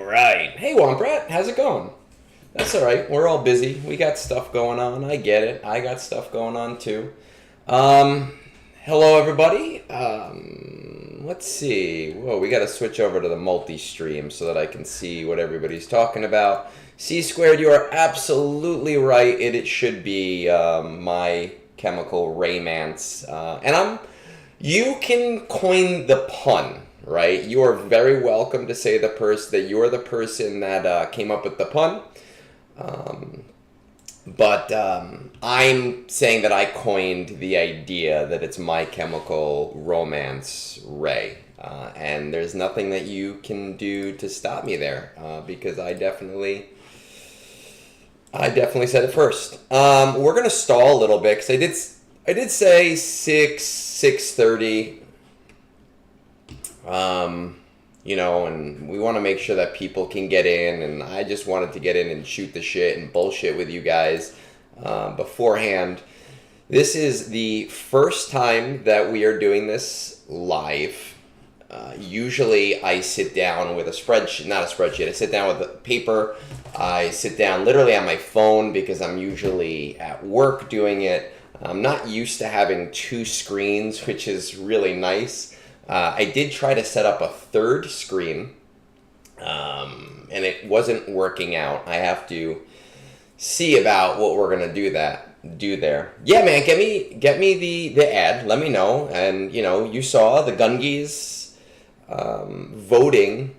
right. Hey, Womprat, how's it going? That's all right. We're all busy. We got stuff going on. I get it. I got stuff going on too. Um, Hello, everybody. Let's see. Whoa, we got to switch over to the multi-stream so that I can see what everybody's talking about. C Squared, you are absolutely right. It should be My Chemical Romance. You can coin the pun, right? You are very welcome to say that you're the person that came up with the pun. But I'm saying that I coined the idea that it's My Chemical Romance Ray. And there's nothing that you can do to stop me there, because I definitely said it first. We're gonna stall a little bit because I did say 6:30. And we want to make sure that people can get in, and I just wanted to get in and shoot the shit and bullshit with you guys beforehand. This is the first time that we are doing this live. Usually I sit down with a spreadsheet, not a spreadsheet, I sit down with a paper. I sit down literally on my phone because I'm usually at work doing it. I'm not used to having two screens, which is really nice. I did try to set up a third screen, and it wasn't working out. I have to see about what we're gonna do there. Yeah, man, get me the ad. Let me know. And you saw the Gungies voting.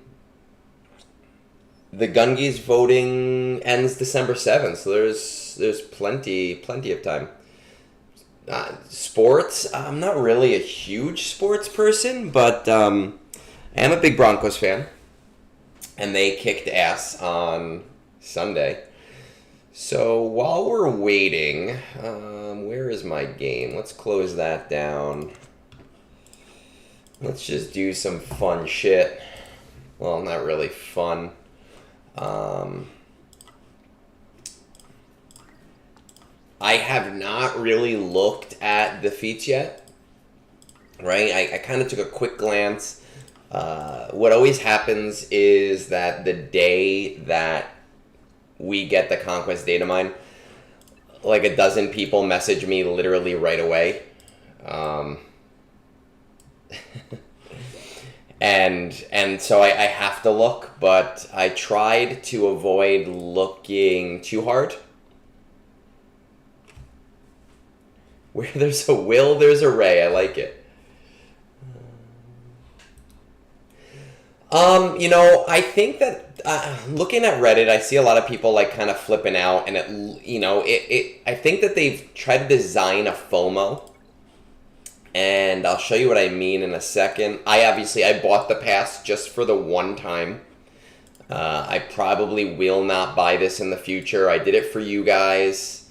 The Gungies voting ends December 7th, so there's plenty of time. Sports, I'm not really a huge sports person, but I am a big Broncos fan, and they kicked ass on Sunday. So while we're waiting, where is my game? Let's close that down. Let's just do some fun shit. Well, not really fun. I have not really looked at the feats yet, right? I kind of took a quick glance. What always happens is that the day that we get the Conquest data mine, like a dozen people message me literally right away. And so I have to look, but I tried to avoid looking too hard. Where there's a will, there's a ray. I like it. I think that looking at Reddit, I see a lot of people like kind of flipping out, and I think that they've tried to design a FOMO, and I'll show you what I mean in a second. I bought the pass just for the one time. I probably will not buy this in the future. I did it for you guys.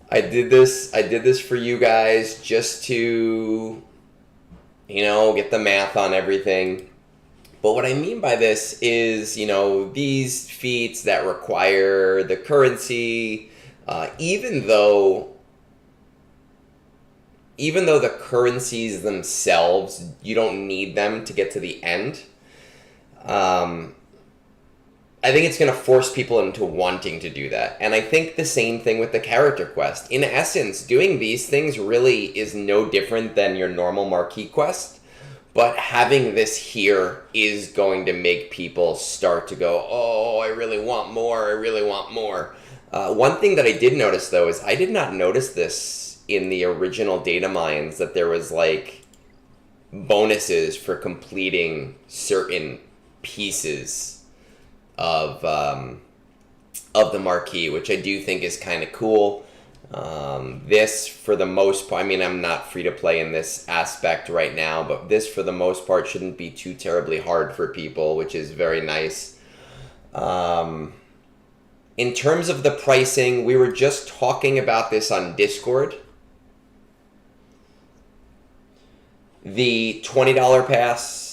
I did this for you guys just to, get the math on everything. But what I mean by this is, these feats that require the currency, even though the currencies themselves, you don't need them to get to the end. I think it's going to force people into wanting to do that. And I think the same thing with the character quest. In essence, doing these things really is no different than your normal marquee quest. But having this here is going to make people start to go, oh, I really want more, I really want more. One thing that I did notice, though, is I did not notice this in the original data mines, that there was, like, bonuses for completing certain pieces of the marquee, which I do think is kind of cool. This, for the most part, I'm not free to play in this aspect right now, but this, for the most part, shouldn't be too terribly hard for people, which is very nice. In terms of the pricing, we were just talking about this on Discord. The $20 pass,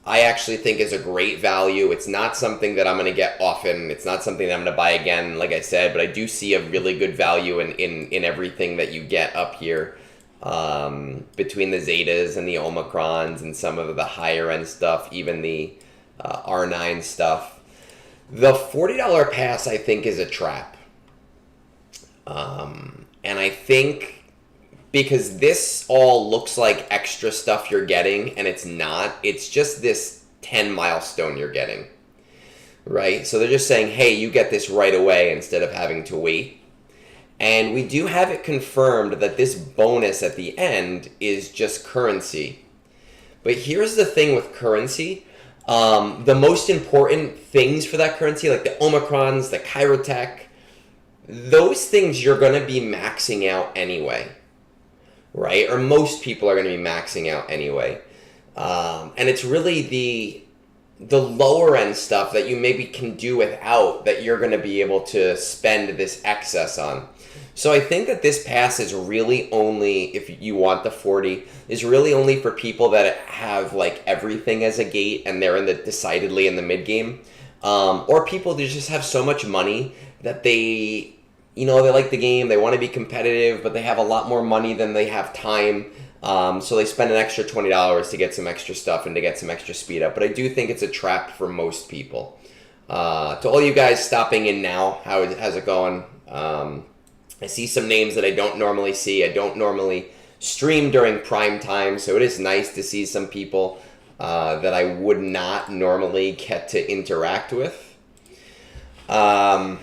I actually think, is a great value. It's not something that I'm going to get often. It's not something that I'm going to buy again, like I said, but I do see a really good value in everything that you get up here. between the Zetas and the Omicrons and some of the higher end stuff, even the R9 stuff. The $40 pass, I think, is a trap. And I think because this all looks like extra stuff you're getting, and it's not. It's just this 10 milestone you're getting, right? So they're just saying, hey, you get this right away instead of having to wait. And we do have it confirmed that this bonus at the end is just currency. But here's the thing with currency. The most important things for that currency, like the Omicrons, the Chirotech, those things you're going to be maxing out anyway, right? Or most people are going to be maxing out anyway. And it's really the lower end stuff that you maybe can do without that you're going to be able to spend this excess on. So I think that this pass is really only, if you want the 40, is really only for people that have like everything as a gate and they're decidedly in the mid game, or people that just have so much money that they like the game, they want to be competitive, but they have a lot more money than they have time. So they spend an extra $20 to get some extra stuff and to get some extra speed up. But I do think it's a trap for most people. To all you guys stopping in now, how's it going? I see some names that I don't normally see. I don't normally stream during prime time, so it is nice to see some people that I would not normally get to interact with. I'm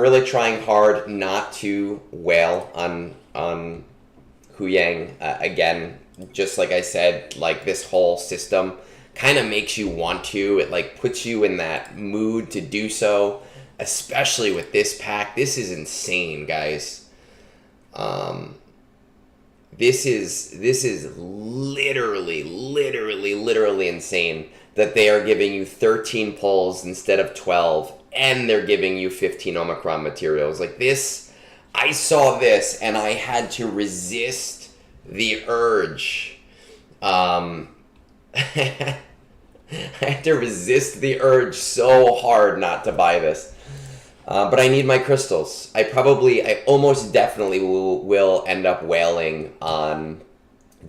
really trying hard not to wail on Huyang. Again, just like I said, like this whole system kind of makes you want to. It like puts you in that mood to do so. Especially with this pack. This is insane, guys. This is literally insane that they are giving you 13 pulls instead of 12, and they're giving you 15 Omicron materials. Like this, I saw this and I had to resist the urge. I had to resist the urge so hard not to buy this. But I need my crystals. I almost definitely will end up whaling on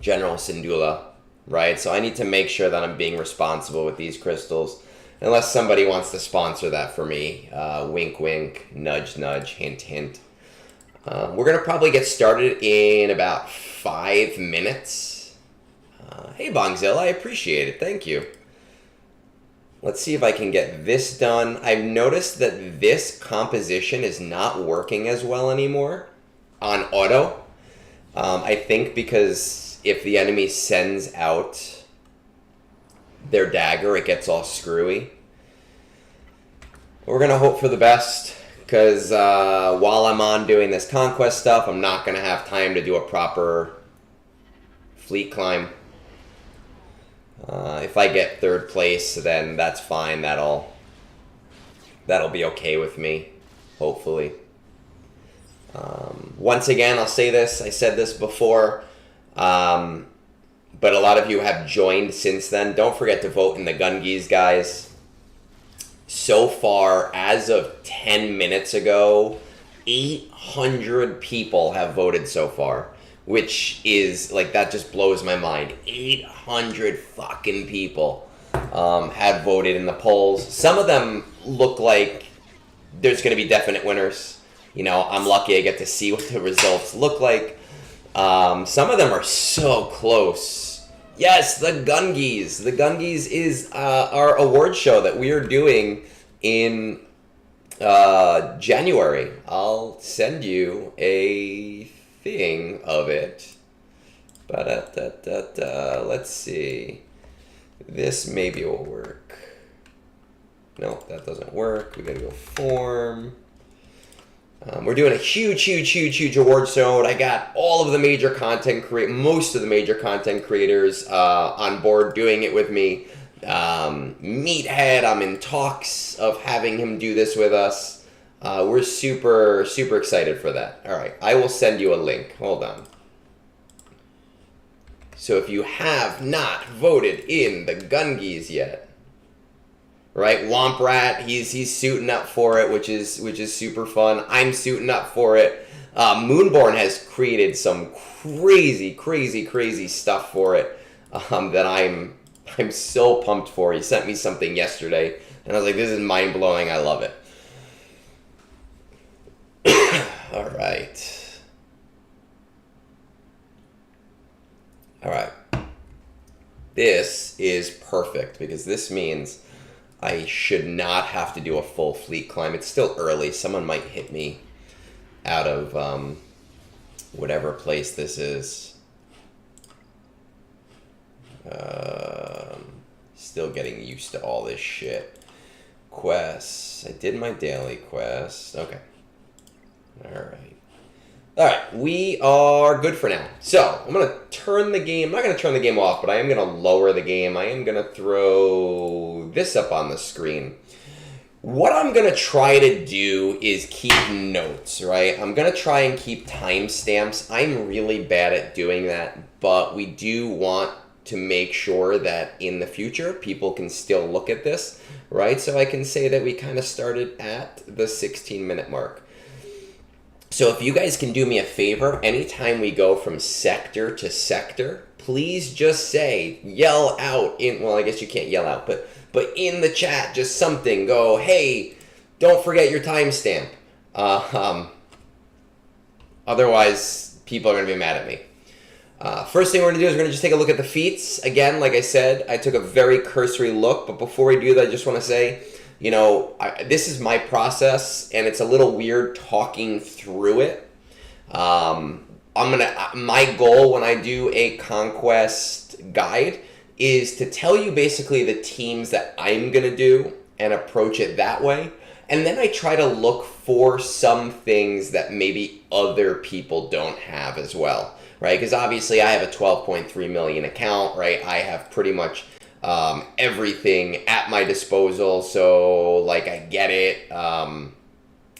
General Syndulla, right? So I need to make sure that I'm being responsible with these crystals. Unless somebody wants to sponsor that for me. Wink, wink, nudge, nudge, hint, hint. We're going to probably get started in about 5 minutes. Hey, Bongzilla, I appreciate it. Thank you. Let's see if I can get this done. I've noticed that this composition is not working as well anymore on auto. I think because if the enemy sends out their dagger, it gets all screwy. We're going to hope for the best because while I'm on doing this Conquest stuff, I'm not going to have time to do a proper fleet climb. If I get third place, then that's fine. That'll be okay with me, hopefully. Once again, I'll say this. I said this before, but a lot of you have joined since then. Don't forget to vote in the Gungies, guys. So far, as of 10 minutes ago, 800 people have voted so far. Which is, like, that just blows my mind. 800 fucking people have voted in the polls. Some of them look like there's going to be definite winners. You know, I'm lucky I get to see what the results look like. Some of them are so close. Yes, the Gungies. The Gungies is our award show that we are doing in January. I'll send you a thing of it. Let's see. This maybe will work. No, that doesn't work. We gotta go form. We're doing a huge award show. I got all of the major most of the major content creators on board doing it with me. Meathead, I'm in talks of having him do this with us. We're super excited for that. All right, I will send you a link. Hold on. So if you have not voted in the Gungies yet, right? Womp Rat, he's suiting up for it, which is super fun. I'm suiting up for it. Moonborn has created some crazy stuff for it that I'm so pumped for. He sent me something yesterday, and I was like, this is mind blowing. I love it. All right. This is perfect because this means I should not have to do a full fleet climb. It's still early. Someone might hit me out of whatever place this is. Still getting used to all this shit. Quests. I did my daily quest. Okay. Alright, we are good for now. So, I'm going to turn the game, I'm not going to turn the game off, but I am going to lower the game. I am going to throw this up on the screen. What I'm going to try to do is keep notes, right? I'm going to try and keep timestamps. I'm really bad at doing that, but we do want to make sure that in the future, people can still look at this, right? So I can say that we kind of started at the 16-minute mark. So if you guys can do me a favor, anytime we go from sector to sector, please just say, yell out in, well, I guess you can't yell out, but in the chat, just something, go, hey, don't forget your timestamp. Otherwise, people are going to be mad at me. First thing we're going to do is we're going to just take a look at the feats. Again, like I said, I took a very cursory look, but before we do that, I just want to say, you know, this is my process, and it's a little weird talking through it. My goal when I do a Conquest guide is to tell you basically the teams that I'm going to do and approach it that way. And then I try to look for some things that maybe other people don't have as well, right? Because obviously I have a 12.3 million account, right? I have pretty much everything at my disposal, so like I get it.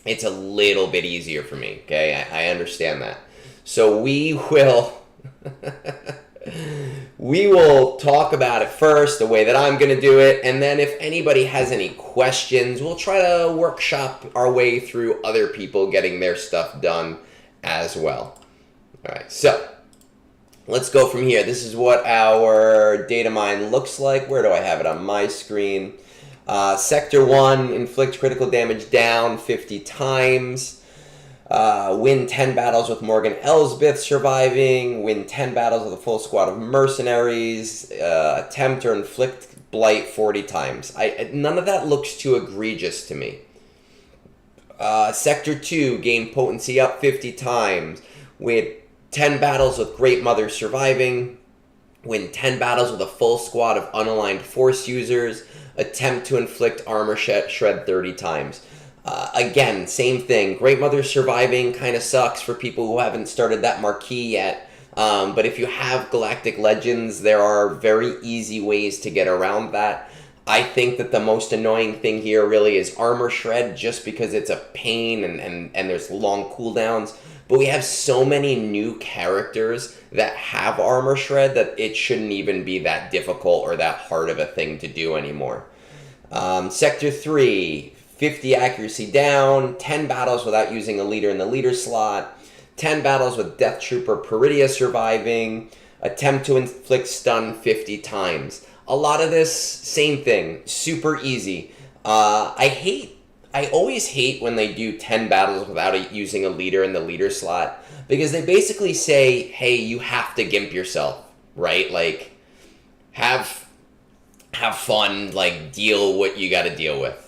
It's a little bit easier for me, okay? I understand that. So we will talk about it first, the way that I'm going to do it, and then if anybody has any questions, we'll try to workshop our way through other people getting their stuff done as well. All right, so let's go from here. This is what our data mine looks like. Where do I have it on my screen? Sector 1, inflict critical damage down 50 times. Win 10 battles with Morgan Elsbeth surviving. Win 10 battles with a full squad of mercenaries. Attempt or inflict blight 40 times. None of that looks too egregious to me. Sector 2, gain potency up 50 times. Win 10 battles with Great Mother surviving. Win 10 battles with a full squad of unaligned force users. Attempt to inflict armor shred 30 times. Again, same thing. Great Mother surviving kind of sucks for people who haven't started that marquee yet. But if you have Galactic Legends, there are very easy ways to get around that. I think that the most annoying thing here really is armor shred, just because it's a pain and there's long cooldowns. But we have so many new characters that have armor shred that it shouldn't even be that difficult or that hard of a thing to do anymore. Sector 3, 50 accuracy down, 10 battles without using a leader in the leader slot, 10 battles with Death Trooper Peridia surviving, attempt to inflict stun 50 times. A lot of this, same thing, super easy. I always hate when they do 10 battles without using a leader in the leader slot, because they basically say, hey, you have to gimp yourself, right? Like, have fun, like, deal what you gotta deal with.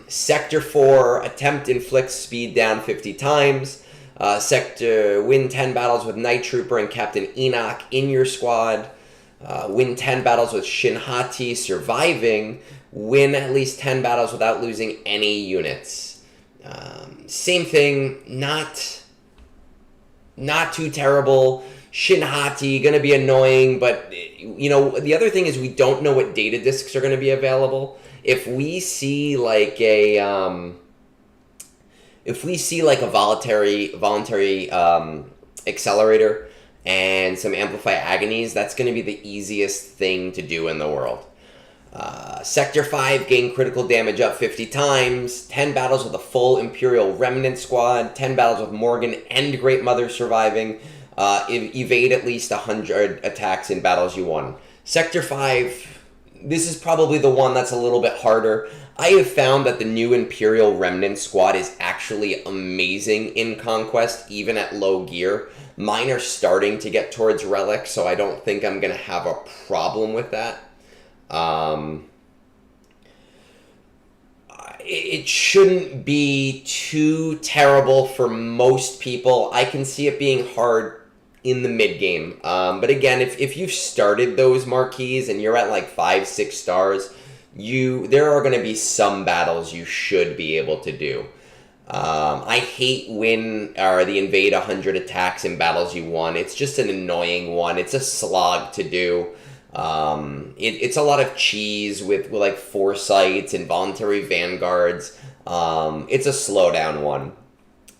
Sector 4, attempt inflict speed down 50 times. Sector, win 10 battles with Night Trooper and Captain Enoch in your squad. Win 10 battles with Shinhati surviving. Win at least 10 battles without losing any units. Same thing, not too terrible. Shinhati, gonna be annoying, but you know, the other thing is we don't know what data discs are gonna be available. If we see like a voluntary accelerator and some amplify agonies, that's going to be the easiest thing to do in the world. Sector 5, gain critical damage up 50 times. 10 battles with a full Imperial Remnant squad. 10 battles with Morgan and Great Mother surviving. Evade at least 100 attacks in battles you won. Sector 5, this is probably the one that's a little bit harder. I have found that the new Imperial Remnant squad is actually amazing in Conquest, even at low gear. Mine are starting to get towards Relic, so I don't think I'm going to have a problem with that. It shouldn't be too terrible for most people. I can see it being hard in the mid game. But again, if you've started those marquees and you're at like 5-6 stars, there are going to be some battles you should be able to do. I hate the invade 100 attacks in battles you won. It's just an annoying one. It's a slog to do. It's a lot of cheese with like foresights and voluntary vanguards. It's a slowdown one.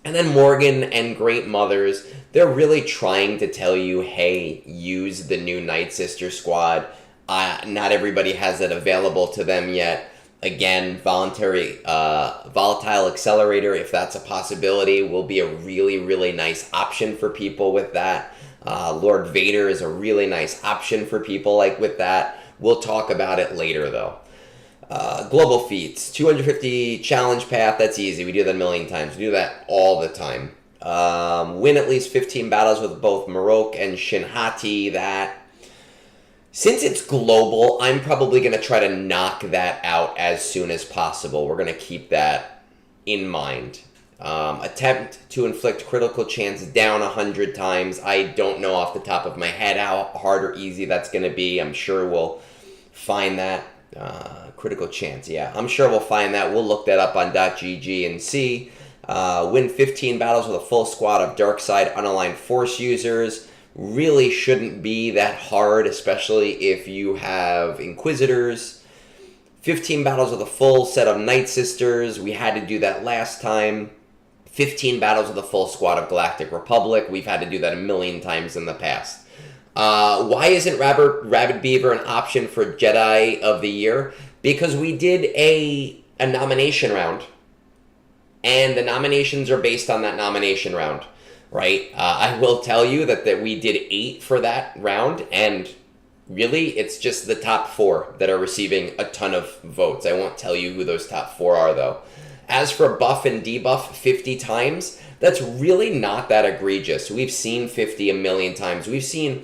And then Morgan and Great Mothers, they're really trying to tell you, hey, use the new Night Sister squad. Not everybody has it available to them yet. Again, volatile accelerator, if that's a possibility, will be a really, really nice option for people with that. Lord Vader is a really nice option for people like with that. We'll talk about it later though. Global feats, 250 challenge path, that's easy. We do that a million times. We do that all the time. Win at least 15 battles with both Marok and Shinhati. That, since it's global, I'm probably going to try to knock that out as soon as possible. We're going to keep that in mind. Attempt to inflict critical chance down 100 times. I don't know off the top of my head how hard or easy that's going to be. I'm sure we'll find that. Critical chance, yeah. I'm sure we'll find that. We'll look that up on .gg and see. Win 15 battles with a full squad of dark side unaligned force users. Really shouldn't be that hard, especially if you have Inquisitors. 15 battles with a full set of Night Sisters. We had to do that last time. 15 battles with a full squad of Galactic Republic. We've had to do that a million times in the past. Why isn't Rabid Beaver an option for Jedi of the Year? Because we did a nomination round, and the nominations are based on that nomination round, right? I will tell you that we did 8 for that round, and really, it's just the top 4 that are receiving a ton of votes. I won't tell you who those top 4 are, though. As for buff and debuff 50 times, that's really not that egregious. We've seen 50 a million times. We've seen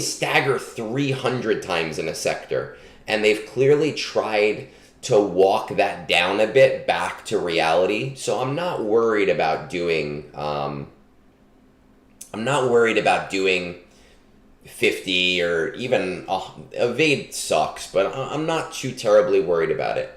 stagger 300 times in a sector, and they've clearly tried to walk that down a bit back to reality. So I'm not worried about doing 50 or even evade sucks, but I'm not too terribly worried about it.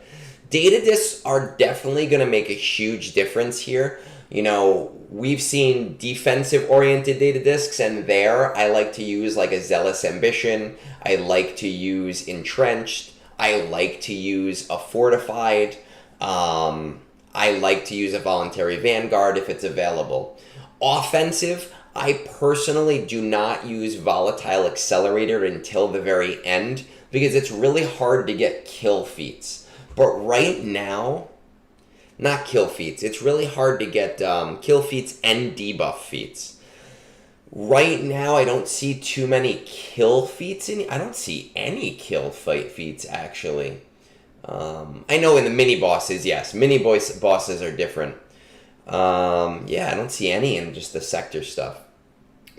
Data discs are definitely going to make a huge difference here. You know, we've seen defensive-oriented data discs, and there I like to use like a Zealous Ambition. I like to use Entrenched. I like to use a Fortified. I like to use a Voluntary Vanguard if it's available. Offensive, I personally do not use Volatile Accelerator until the very end because it's really hard to get kill feats. But right now, not kill feats. It's really hard to get kill feats and debuff feats. Right now, I don't see too many kill feats. I don't see any kill fight feats, actually. I know in the mini-bosses, yes. Mini-bosses are different. Yeah, I don't see any in just the sector stuff.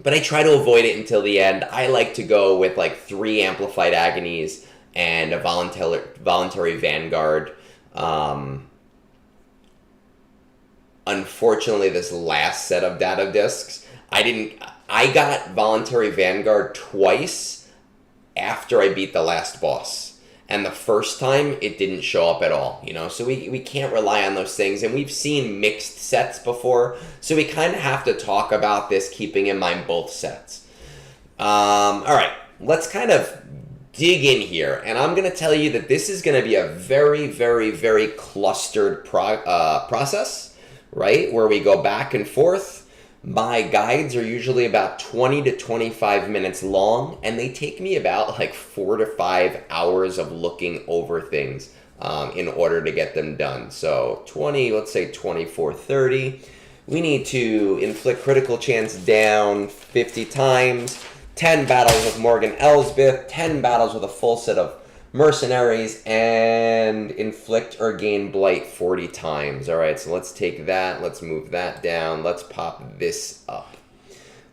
But I try to avoid it until the end. I like to go with like 3 Amplified Agonies and a voluntary Vanguard. Unfortunately, this last set of data discs, I got Voluntary Vanguard twice after I beat the last boss. And the first time, it didn't show up at all, you know? So we can't rely on those things. And we've seen mixed sets before, so we kind of have to talk about this, keeping in mind both sets. All right, let's kind of dig in here. And I'm going to tell you that this is going to be a very, very, very clustered process, right? Where we go back and forth. My guides are usually about 20 to 25 minutes long, and they take me about like 4 to 5 hours of looking over things in order to get them done. So 20, let's say 24, 30. We need to inflict critical chance down 50 times, 10 battles with Morgan Elsbeth, 10 battles with a full set of mercenaries, and inflict or gain blight 40 times. All right, so let's take that. Let's move that down. Let's pop this up.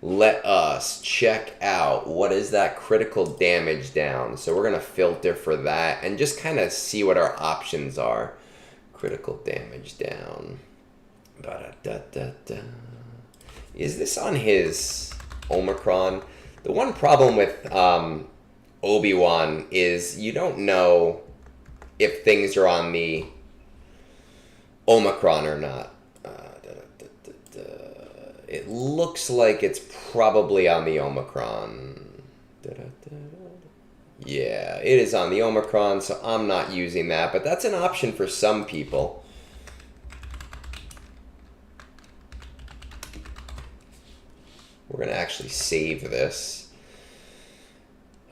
Let us check out what is that critical damage down. So we're going to filter for that and just kind of see what our options are. Critical damage down. Ba-da-da-da-da. Is this on his Omicron? The one problem with Obi-Wan is you don't know if things are on the Omicron or not. It looks like it's probably on the Omicron. Yeah, it is on the Omicron, so I'm not using that, but that's an option for some people. We're going to actually save this.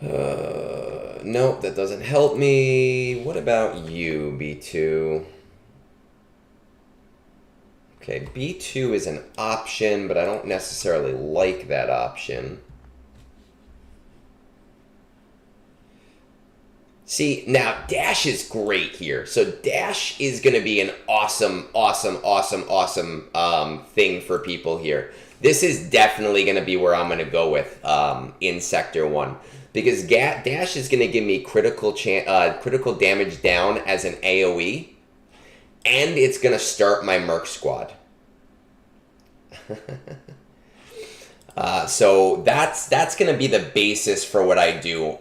Nope, that doesn't help me. What about you, B2? Okay, B2 is an option, but I don't necessarily like that option. See, now Dash is great here. So Dash is going to be an awesome thing for people here. This is definitely going to be where I'm going to go with in Sector 1. Because Dash is going to give me critical damage down as an AoE. And it's going to start my Merc Squad. So that's going to be the basis for what I do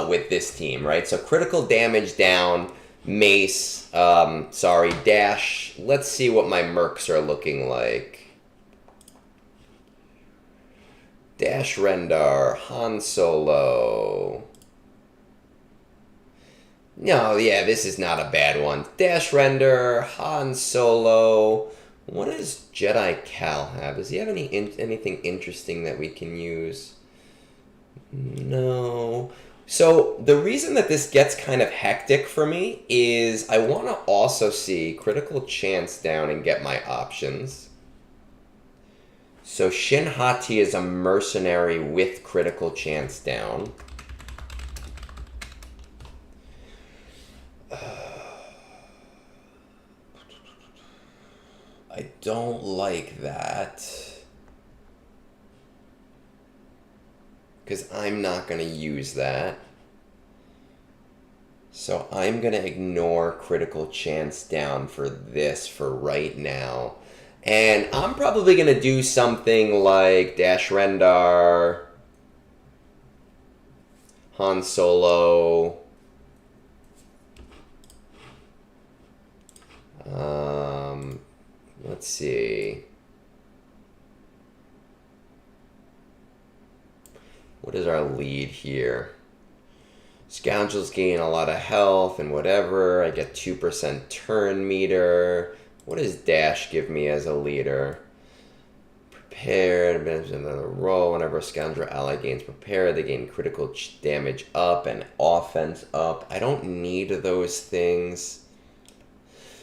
with this team, right? So critical damage down, Mace, Dash. Let's see what my Mercs are looking like. Dash Rendar, Han Solo. No, yeah, this is not a bad one. Dash Rendar, Han Solo. What does Jedi Cal have? Does he have anything interesting that we can use? No. So the reason that this gets kind of hectic for me is I want to also see critical chance down and get my options. So Shin Hati is a mercenary with critical chance down. I don't like that. Because I'm not going to use that. So I'm going to ignore critical chance down for this for right now. And I'm probably going to do something like Dash Rendar, Han Solo, let's see. What is our lead here? Scoundrels gain a lot of health and whatever. I get 2% turn meter. What does Dash give me as a leader? Prepared, another roll. Whenever a scoundrel ally gains prepared, they gain critical damage up and offense up. I don't need those things.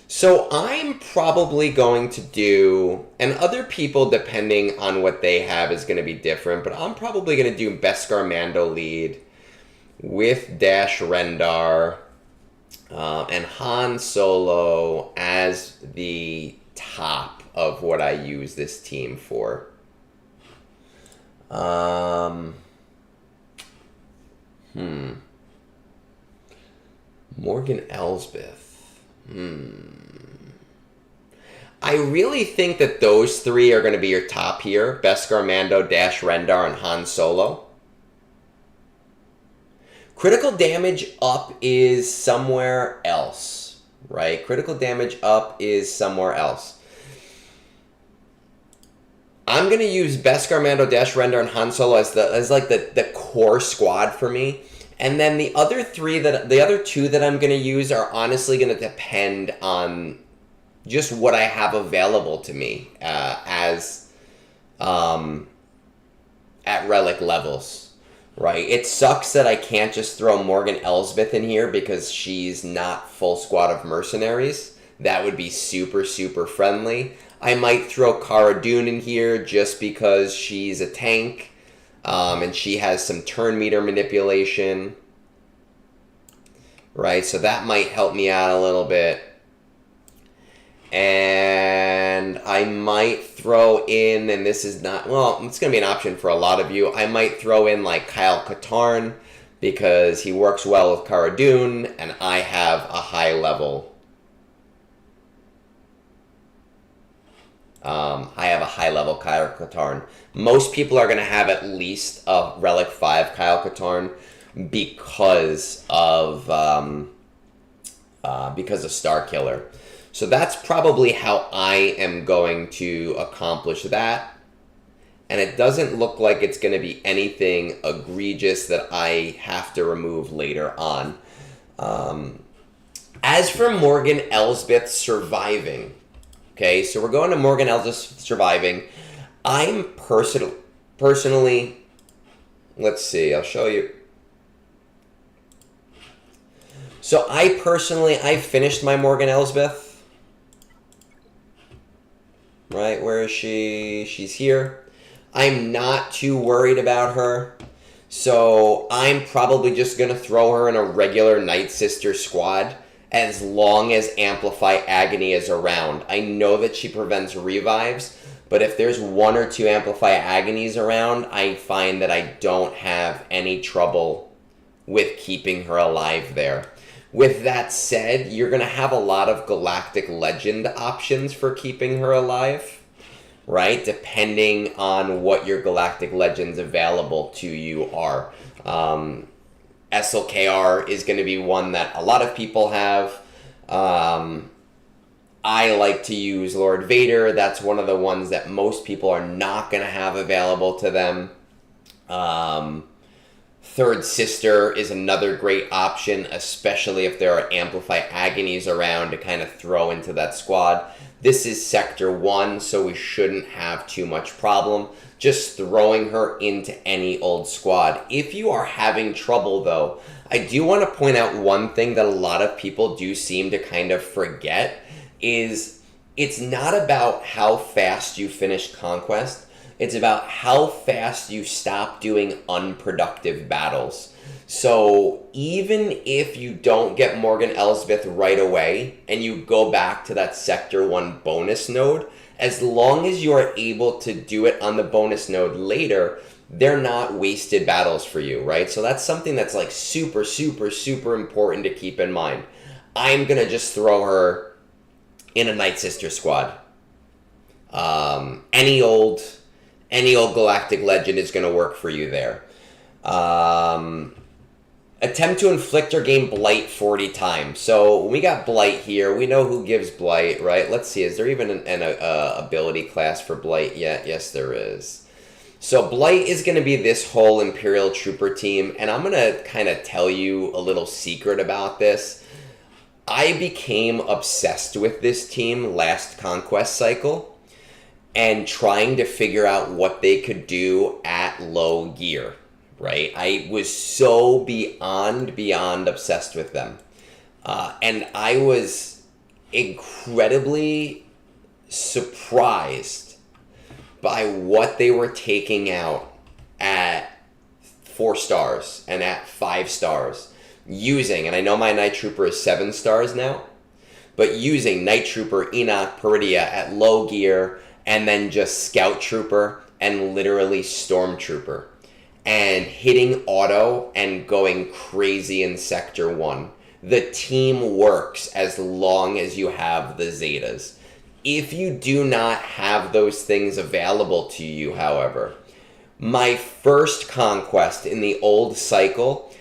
So I'm probably going to do, and other people, depending on what they have, is going to be different, but I'm probably going to do Beskar Mando lead with Dash Rendar and Han Solo as the top of what I use this team for. Morgan Elsbeth. I really think that those three are going to be your top here. Beskar Mando, Dash Rendar, and Han Solo. Critical damage up is somewhere else, right? Critical damage up is somewhere else. I'm going to use Beskar Mando, Dash Rendar, and Han Solo as like the core squad for me. And then the other two that I'm going to use are honestly going to depend on just what I have available to me as at relic levels, right? It sucks that I can't just throw Morgan Elsbeth in here because she's not full squad of mercenaries. That would be super, super friendly. I might throw Cara Dune in here just because she's a tank, and she has some turn meter manipulation, right? So that might help me out a little bit. And I might throw in, and this is not, well, it's going to be an option for a lot of you. I might throw in like Kyle Katarn because he works well with Cara Dune, and I have a high level. I have a high level Kyle Katarn. Most people are going to have at least a Relic 5 Kyle Katarn because of Star Killer. So that's probably how I am going to accomplish that. And it doesn't look like it's going to be anything egregious that I have to remove later on. As for Morgan Elsbeth surviving, okay, so we're going to Morgan Elsbeth surviving. I'm personally, let's see, I'll show you. So I finished my Morgan Elsbeth. Right, where is she? She's here. I'm not too worried about her. So I'm probably just going to throw her in a regular Night Sister squad as long as Amplify Agony is around. I know that she prevents revives, but if there's 1 or 2 Amplify Agonies around, I find that I don't have any trouble with keeping her alive there. With that said, you're going to have a lot of Galactic Legend options for keeping her alive, right? Depending on what your Galactic Legends available to you are. SLKR is going to be one that a lot of people have. I like to use Lord Vader. That's one of the ones that most people are not going to have available to them. Third Sister is another great option, especially if there are Amplify Agonies around to kind of throw into that squad. This is Sector 1, so we shouldn't have too much problem just throwing her into any old squad. If you are having trouble, though, I do want to point out one thing that a lot of people do seem to kind of forget is it's not about how fast you finish Conquest. It's about how fast you stop doing unproductive battles. So even if you don't get Morgan Elsbeth right away and you go back to that Sector 1 bonus node, as long as you are able to do it on the bonus node later, they're not wasted battles for you, right? So that's something that's like super, super, super important to keep in mind. I'm going to just throw her in a Night Sister squad. Any old Galactic Legend is going to work for you there. Attempt to inflict or gain Blight 40 times. So when we got Blight here, we know who gives Blight, right? Let's see, is there even an ability class for Blight yet? Yes, there is. So Blight is going to be this whole Imperial Trooper team, and I'm going to kind of tell you a little secret about this. I became obsessed with this team last Conquest cycle and trying to figure out what they could do at low gear, right? I was so beyond obsessed with them. And I was incredibly surprised by what they were taking out at 4 stars and at 5 stars using, and I know my Night Trooper is 7 stars now, but using Night Trooper, Enoch, Peridia at low gear, and then just Scout Trooper and literally Stormtrooper, and hitting auto and going crazy in Sector 1. The team works as long as you have the Zetas. If you do not have those things available to you, however, my first Conquest in the old cycle,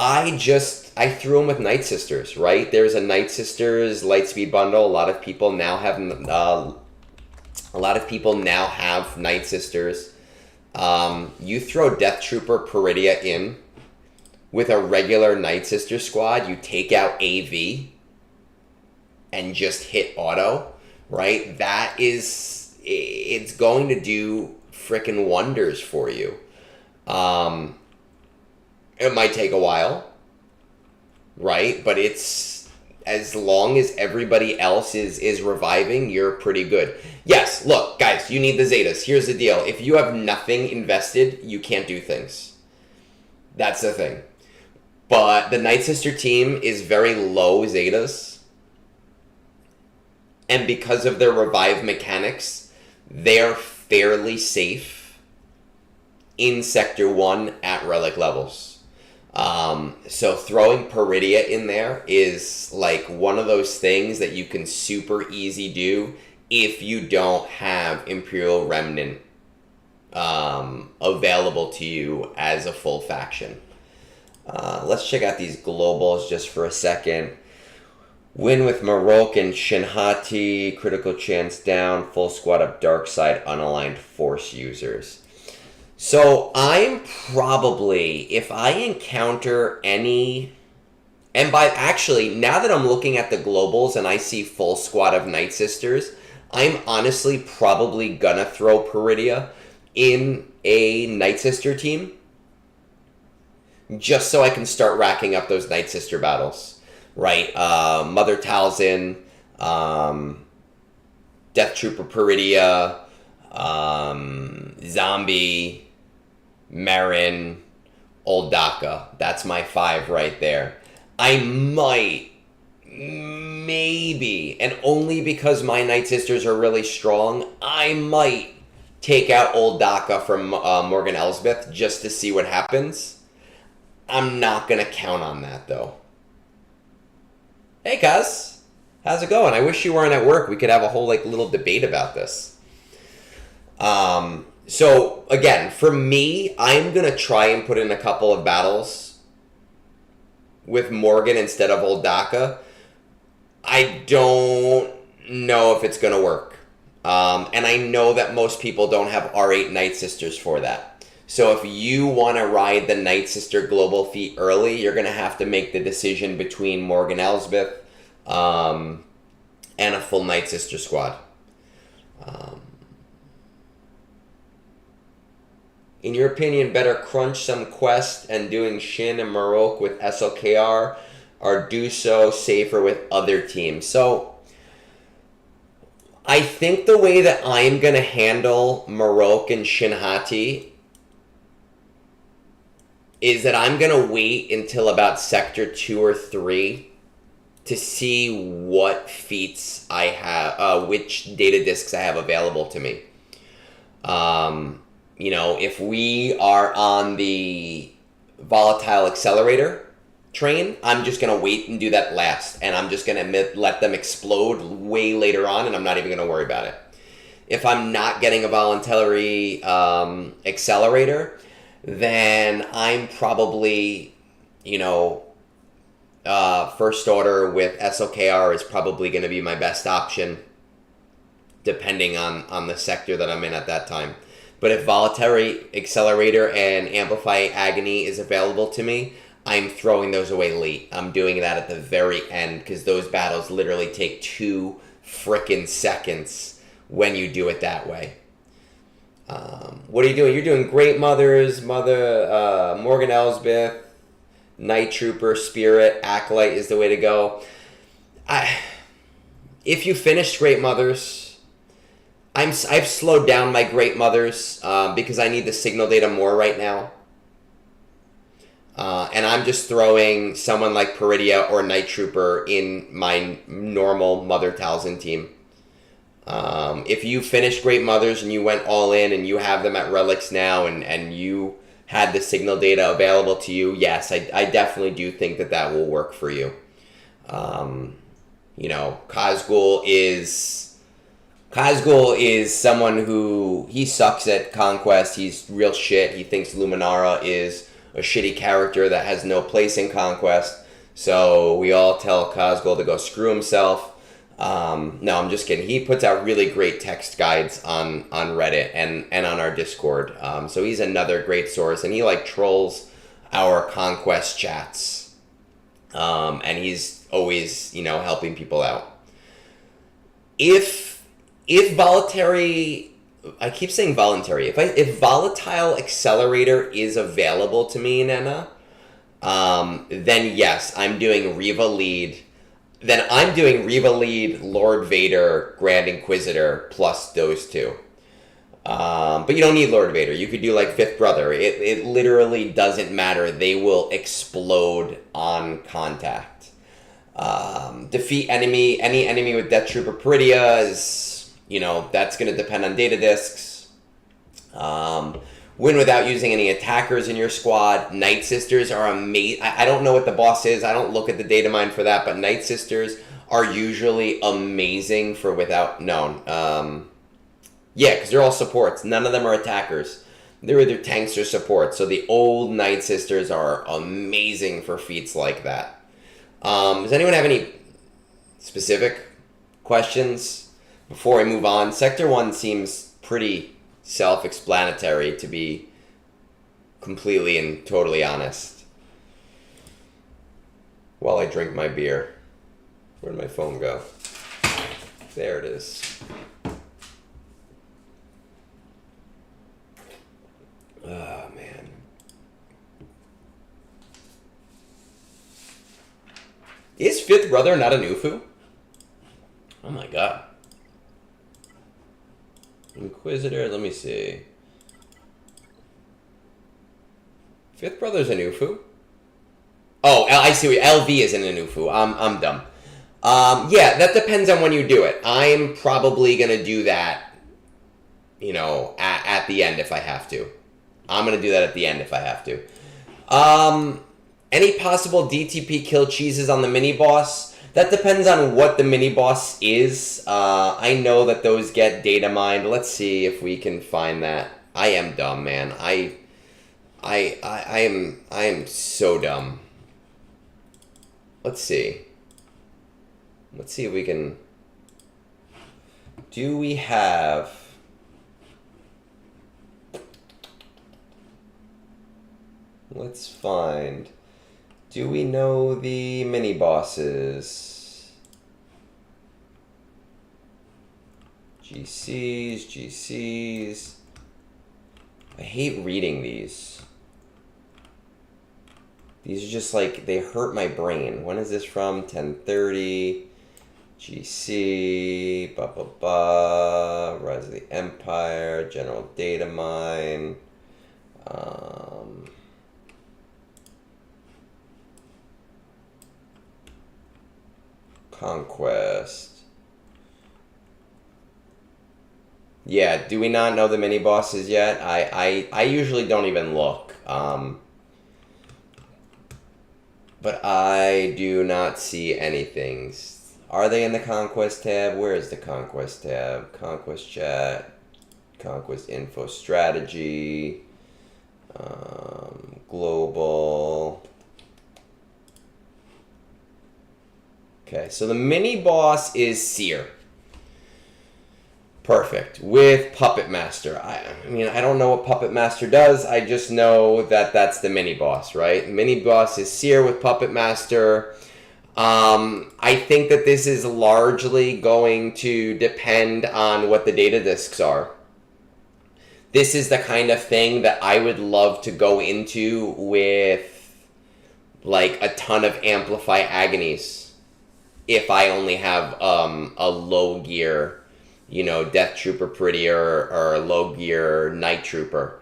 I threw them with Night Sisters, right? There's a Night Sisters Lightspeed bundle. A lot of people now have Night Sisters. You throw Death Trooper Peridia in with a regular Night Sister squad, you take out AV and just hit auto, right? It's going to do frickin' wonders for you. It might take a while, right? But it's, as long as everybody else is reviving, you're pretty good. Yes, look, guys, you need the Zetas. Here's the deal. If you have nothing invested, you can't do things. That's the thing. But the Night Sister team is very low Zetas. And because of their revive mechanics, they're fairly safe in Sector 1 at relic levels. So throwing Peridia in there is like one of those things that you can super easy do if you don't have Imperial Remnant available to you as a full faction. Let's check out these globals just for a second. Win with Marok and Shinhati, critical chance down, full squad of dark side unaligned force users. So I'm probably, if I encounter any, and by actually, now that I'm looking at the globals and I see full squad of Night Sisters, I'm honestly probably gonna throw Peridia in a Night Sister team, just so I can start racking up those Night Sister battles. Right, Mother Talzin, Death Trooper Peridia, Zombie, Marin, Old Daka. That's my 5 right there. I might, maybe, and only because my Night Sisters are really strong, I might take out Old Daka from Morgan Elsbeth just to see what happens. I'm not going to count on that, though. Hey, Kaz. How's it going? I wish you weren't at work. We could have a whole little debate about this. So, again, for me, I'm going to try and put in a couple of battles with Morgan instead of Old Daka. I don't know if it's going to work. And I know that most people don't have R8 Night Sisters for that. So if you want to ride the Night Sister global feat early, you're going to have to make the decision between Morgan Elsbeth and a full Night Sister squad. In your opinion, better crunch some Quest and doing Shin and Marok with SOKR, or do so safer with other teams? So I think the way that I'm going to handle Marok and Shinhati is that I'm going to wait until about Sector 2 or 3 to see what feats I have, which data discs I have available to me. If we are on the Volatile Accelerator train, I'm just going to wait and do that last. And I'm just going to let them explode way later on, and I'm not even going to worry about it. If I'm not getting a Voluntary Accelerator, then I'm probably, First Order with SOKR is probably going to be my best option, depending on the sector that I'm in at that time. But if Voluntary Accelerator and Amplify Agony is available to me, I'm throwing those away late. I'm doing that at the very end, because those battles literally take 2 frickin' seconds when you do it that way. What are you doing? You're doing Great Mothers, Morgan Elsbeth, Night Trooper, Spirit, Acolyte is the way to go. If you finished Great Mothers, I've slowed down my Great Mothers because I need the signal data more right now. And I'm just throwing someone like Peridia or Night Trooper in my normal Mother Talzin team. If you finished Great Mothers and you went all in and you have them at Relics now and you had the signal data available to you, yes, I definitely do think that will work for you. Khazgul is someone who, he sucks at Conquest. He's real shit. He thinks Luminara is a shitty character that has no place in Conquest. So we all tell Khazgul to go screw himself. No, I'm just kidding. He puts out really great text guides on Reddit and on our Discord. So he's another great source, and he trolls our Conquest chats. And he's always, helping people out. If Voluntary I keep saying voluntary. If volatile accelerator is available to me, Nena, then yes, I'm doing Reva lead. Then I'm doing Reva lead, Lord Vader, Grand Inquisitor plus those two. But you don't need Lord Vader. You could do like Fifth Brother. It literally doesn't matter. They will explode on contact. Defeat any enemy with Death Trooper Peridia is, that's going to depend on data discs. Win without using any attackers in your squad. Night Sisters are amazing. I don't know what the boss is. I don't look at the data mine for that, but Night Sisters are usually amazing for without... No. Yeah, because they're all supports. None of them are attackers. They're either tanks or supports. So the old Night Sisters are amazing for feats like that. Does anyone have any specific questions before I move on? Sector 1 seems pretty self-explanatory, to be completely and totally honest. While I drink my beer. Where'd my phone go? There it is. Oh, man. Is Fifth Brother not a Nufu? Oh my god. Inquisitor, let me see. Fifth Brother's a Nufu? Oh, I see. LV isn't a Nufu. I'm dumb. Yeah, that depends on when you do it. I'm probably going to do that, at the end if I have to. I'm going to do that at the end if I have to. Any possible DTP kill cheeses on the mini-boss? That depends on what the mini-boss is. I know that those get data mined. Let's see if we can find that. I am dumb, man. I am so dumb. Let's see. Let's see if we can... Do we have... Let's find... Do we know the mini-bosses? GCs... I hate reading these. These are just like, they hurt my brain. When is this from? 1030. GC. Rise of the Empire. General Data Mine. Conquest. Yeah, do we not know the mini bosses yet? I usually don't even look. But I do not see anything. Are they in the Conquest tab? Where is the Conquest tab? Conquest chat. Conquest info strategy. Global. Okay, so the mini boss is Seer. Perfect. With Puppet Master. I mean, I don't know what Puppet Master does. I just know that that's the mini boss, right? Mini boss is Seer with Puppet Master. I think that this is largely going to depend on what the data discs are. This is the kind of thing that I would love to go into with like a ton of Amplify Agonies. If I only have a low gear, Death Trooper Prettier or a low gear Night Trooper.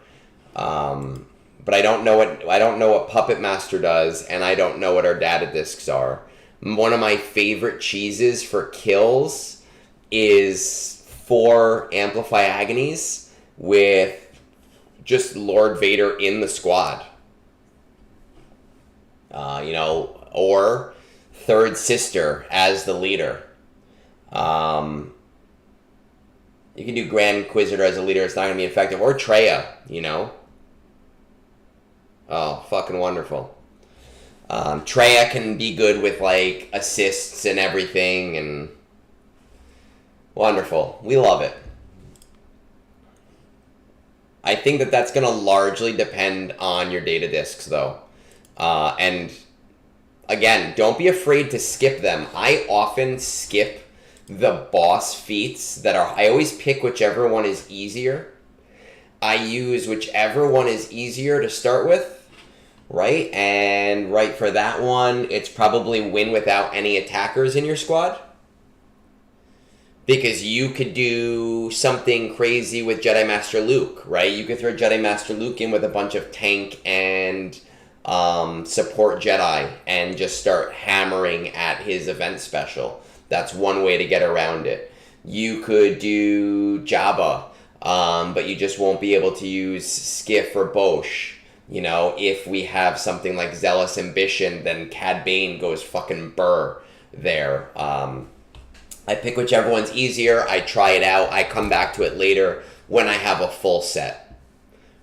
But I don't know what Puppet Master does, and I don't know what our data discs are. One of my favorite cheeses for kills is 4 Amplify Agonies with just Lord Vader in the squad. Or Third Sister as the leader. You can do Grand Inquisitor as a leader. It's not going to be effective. Or Treya, Oh, fucking wonderful. Treya can be good with, like, assists and everything. And wonderful. We love it. I think that that's going to largely depend on your data discs, though. And, again, don't be afraid to skip them. I often skip the boss feats that are... I always pick whichever one is easier. I use whichever one is easier to start with, right? And right for that one, it's probably win without any attackers in your squad. Because you could do something crazy with Jedi Master Luke, right? You could throw Jedi Master Luke in with a bunch of tank and support Jedi and just start hammering at his event special. That's one way to get around it. You could do Jabba, but you just won't be able to use Skiff or Bosch. You know, if we have something like Zealous Ambition, then Cad Bane goes fucking burr there. I pick whichever one's easier, I try it out, I come back to it later when I have a full set,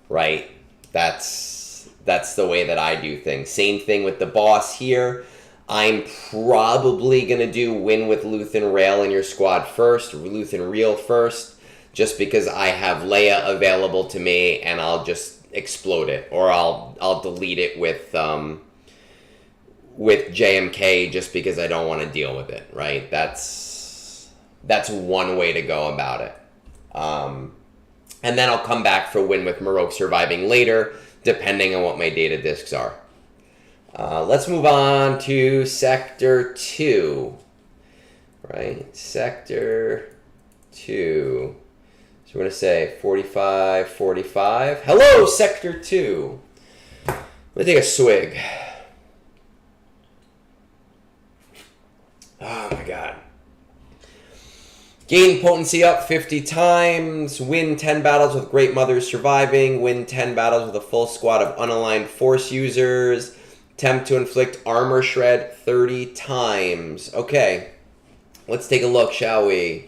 right? That's the way that I do things. Same thing with the boss here. I'm probably going to do win with Luthen Rail in your squad first, or Luthen Reel first, just because I have Leia available to me and I'll just explode it, or I'll delete it with JMK just because I don't want to deal with it, right? That's one way to go about it. And then I'll come back for win with Marok Surviving later, depending on what my data discs are. Let's move on to Sector 2. Right? Sector 2. So we're going to say 45, 45. Hello, Sector 2. Let me take a swig. Oh my god. Gain potency up 50 times, win 10 battles with Great Mothers Surviving, win 10 battles with a full squad of unaligned Force users, attempt to inflict armor shred 30 times. Okay, let's take a look, shall we?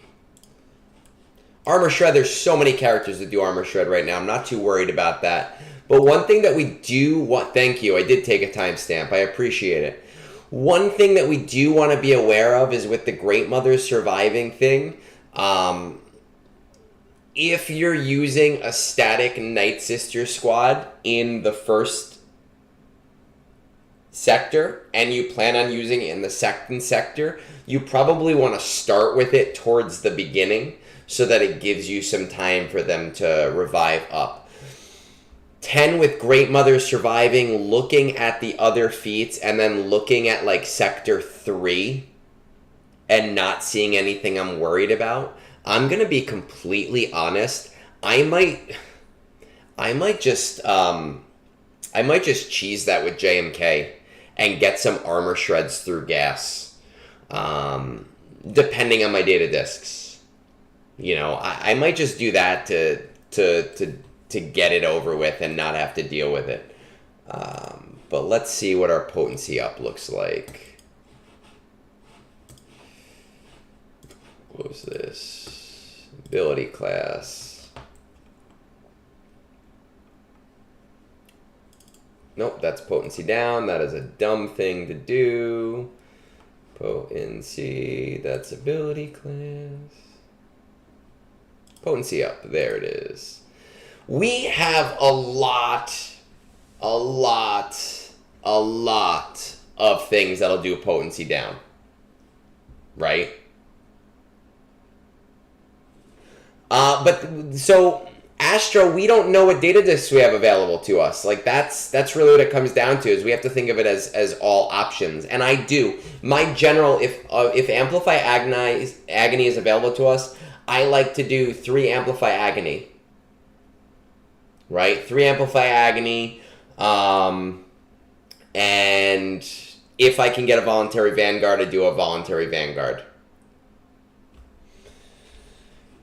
Armor shred, there's so many characters that do armor shred right now. I'm not too worried about that. But one thing that we do want... Thank you, I did take a timestamp. I appreciate it. One thing that we do want to be aware of is with the Great Mothers Surviving thing... if you're using a static Night Sister squad in the first sector and you plan on using it in the second sector, you probably want to start with it towards the beginning so that it gives you some time for them to revive up. 10 with Great Mother Surviving, looking at the other feats and then looking at like Sector 3 and not seeing anything I'm worried about. I'm going to be completely honest. I might just cheese that with JMK and get some armor shreds through gas, depending on my data discs. You know, I might just do that to get it over with and not have to deal with it. But let's see what our potency up looks like. What was this? Ability class. Nope, that's potency down. That is a dumb thing to do. Potency, that's ability class. Potency up, there it is. We have a lot of things that'll do potency down. Right? But so Astro, we don't know what data discs we have available to us. Like that's really what it comes down to, is we have to think of it as all options. And I do. My general, if Amplify Agony is available to us, I like to do 3 Amplify Agony. Right? 3 Amplify Agony. And if I can get a Voluntary Vanguard, I do a Voluntary Vanguard.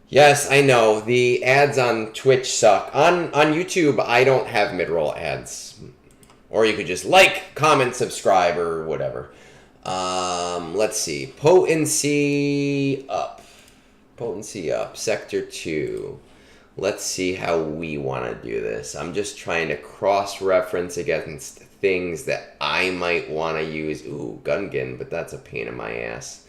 Yes, I know. The ads on Twitch suck. On YouTube, I don't have mid-roll ads. Or you could just like, comment, subscribe, or whatever. Let's see. Potency up. Potency up. Sector 2. Let's see how we want to do this. I'm just trying to cross-reference against things that I might want to use. Ooh, Gungan, but that's a pain in my ass.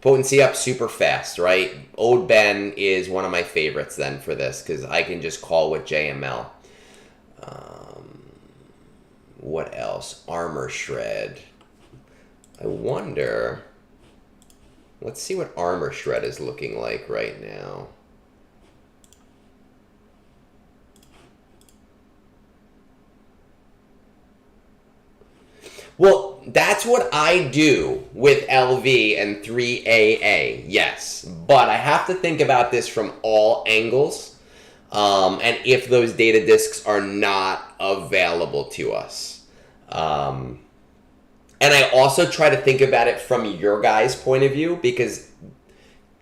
Potency up super fast, right? Ode Ben is one of my favorites then for this, because I can just call with JML. What else? Armor Shred. I wonder, let's see what Armor Shred is looking like right now. Well, that's what I do with LV and 3AA, yes. But I have to think about this from all angles, and if those data discs are not available to us. And I also try to think about it from your guys' point of view, because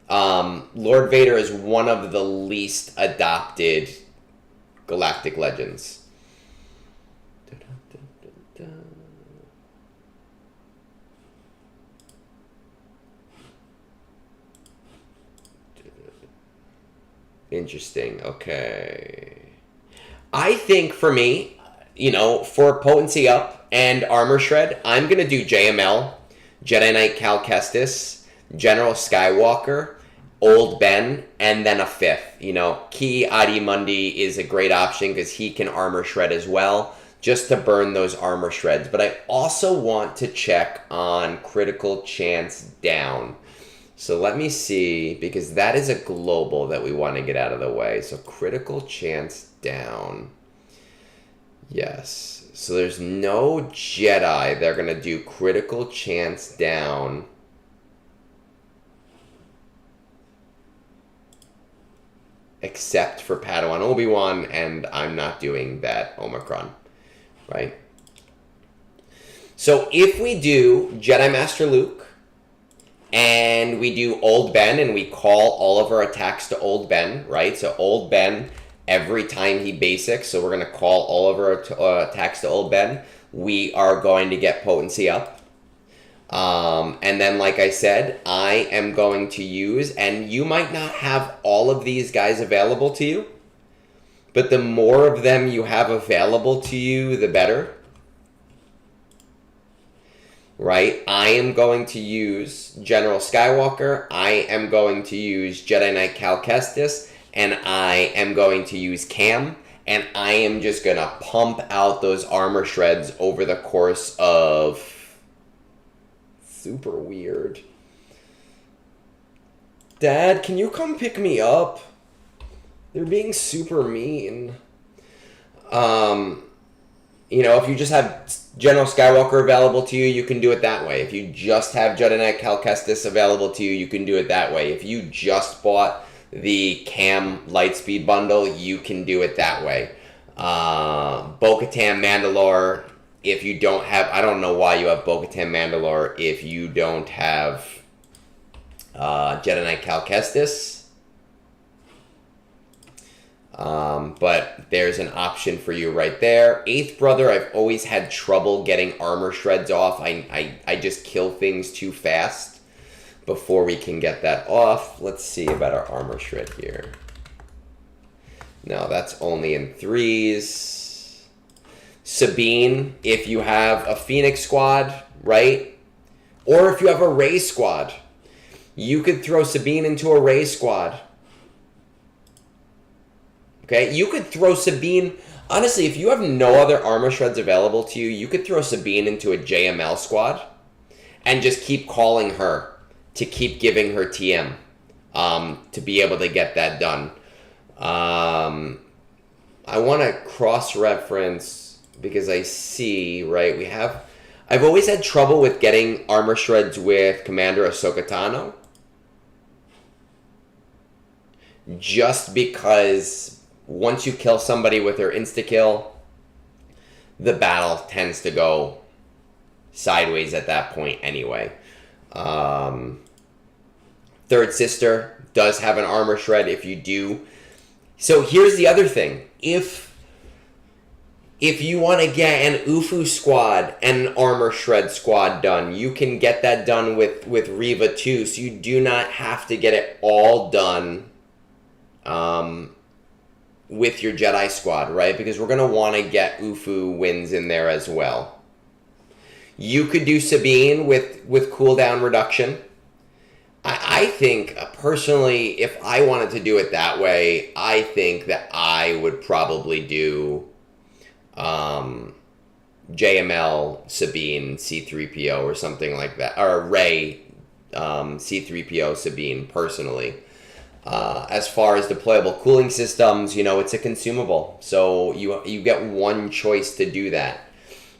Lord Vader is one of the least adopted Galactic Legends. Interesting. Okay. I think for me, you know, for potency up and armor shred, I'm going to do JML, Jedi Knight Cal Kestis, General Skywalker, Old Ben, and then a fifth. You know, Ki Adi Mundi is a great option because he can armor shred as well, just to burn those armor shreds. But I also want to check on critical chance down. So let me see, because that is a global that we want to get out of the way. So critical chance down. Yes. So there's no Jedi. They're going to do critical chance down. Except for Padawan Obi-Wan, and I'm not doing that Omicron. Right? So if we do Jedi Master Luke, and we do Old Ben, and we call all of our attacks to Old Ben, right? So Old Ben, every time he basics, so we're going to call all of our attacks to Old Ben, we are going to get potency up. And then, like I said, I am going to use, and you might not have all of these guys available to you, but the more of them you have available to you, the better. Right? I am going to use General Skywalker, I am going to use Jedi Knight Cal Kestis, and I am going to use Cam, and I am just going to pump out those armor shreds over the course of... Super weird. Dad, can you come pick me up? They're being super mean. You know, if you just have General Skywalker available to you, you can do it that way. If you just have Jedi Knight Cal Kestis available to you, you can do it that way. If you just bought the Cam Lightspeed bundle, you can do it that way. Bo-Katan Mandalore, if you don't have... I don't know why you have Bo-Katan Mandalore if you don't have Jedi Knight Cal Kestis. But there's an option for you right there. Eighth Brother, I've always had trouble getting armor shreds off. I just kill things too fast before we can get that off. Let's see about our armor shred here. No, that's only in threes. Sabine, if you have a Phoenix squad, right? Or if you have a Rey squad, you could throw Sabine into a Rey squad. Okay, you could throw Sabine... Honestly, if you have no other armor shreds available to you, you could throw Sabine into a JML squad and just keep calling her to keep giving her TM to be able to get that done. I want to cross-reference because I see, right, we have... I've always had trouble with getting armor shreds with Commander Ahsoka Tano. Just because... Once you kill somebody with her insta-kill, the battle tends to go sideways at that point anyway. Third Sister does have an armor shred if you do. So here's the other thing. If you want to get an Ufu squad and an armor shred squad done, you can get that done with Reva too. So you do not have to get it all done with your Jedi squad, right? Because we're going to want to get Ufu wins in there as well. You could do Sabine with cooldown reduction. I think, personally, if I wanted to do it that way, I think that I would probably do JML, Sabine, C3PO, or something like that, or Rey, C3PO, Sabine, personally. As far as deployable cooling systems, it's a consumable, so you get one choice to do that.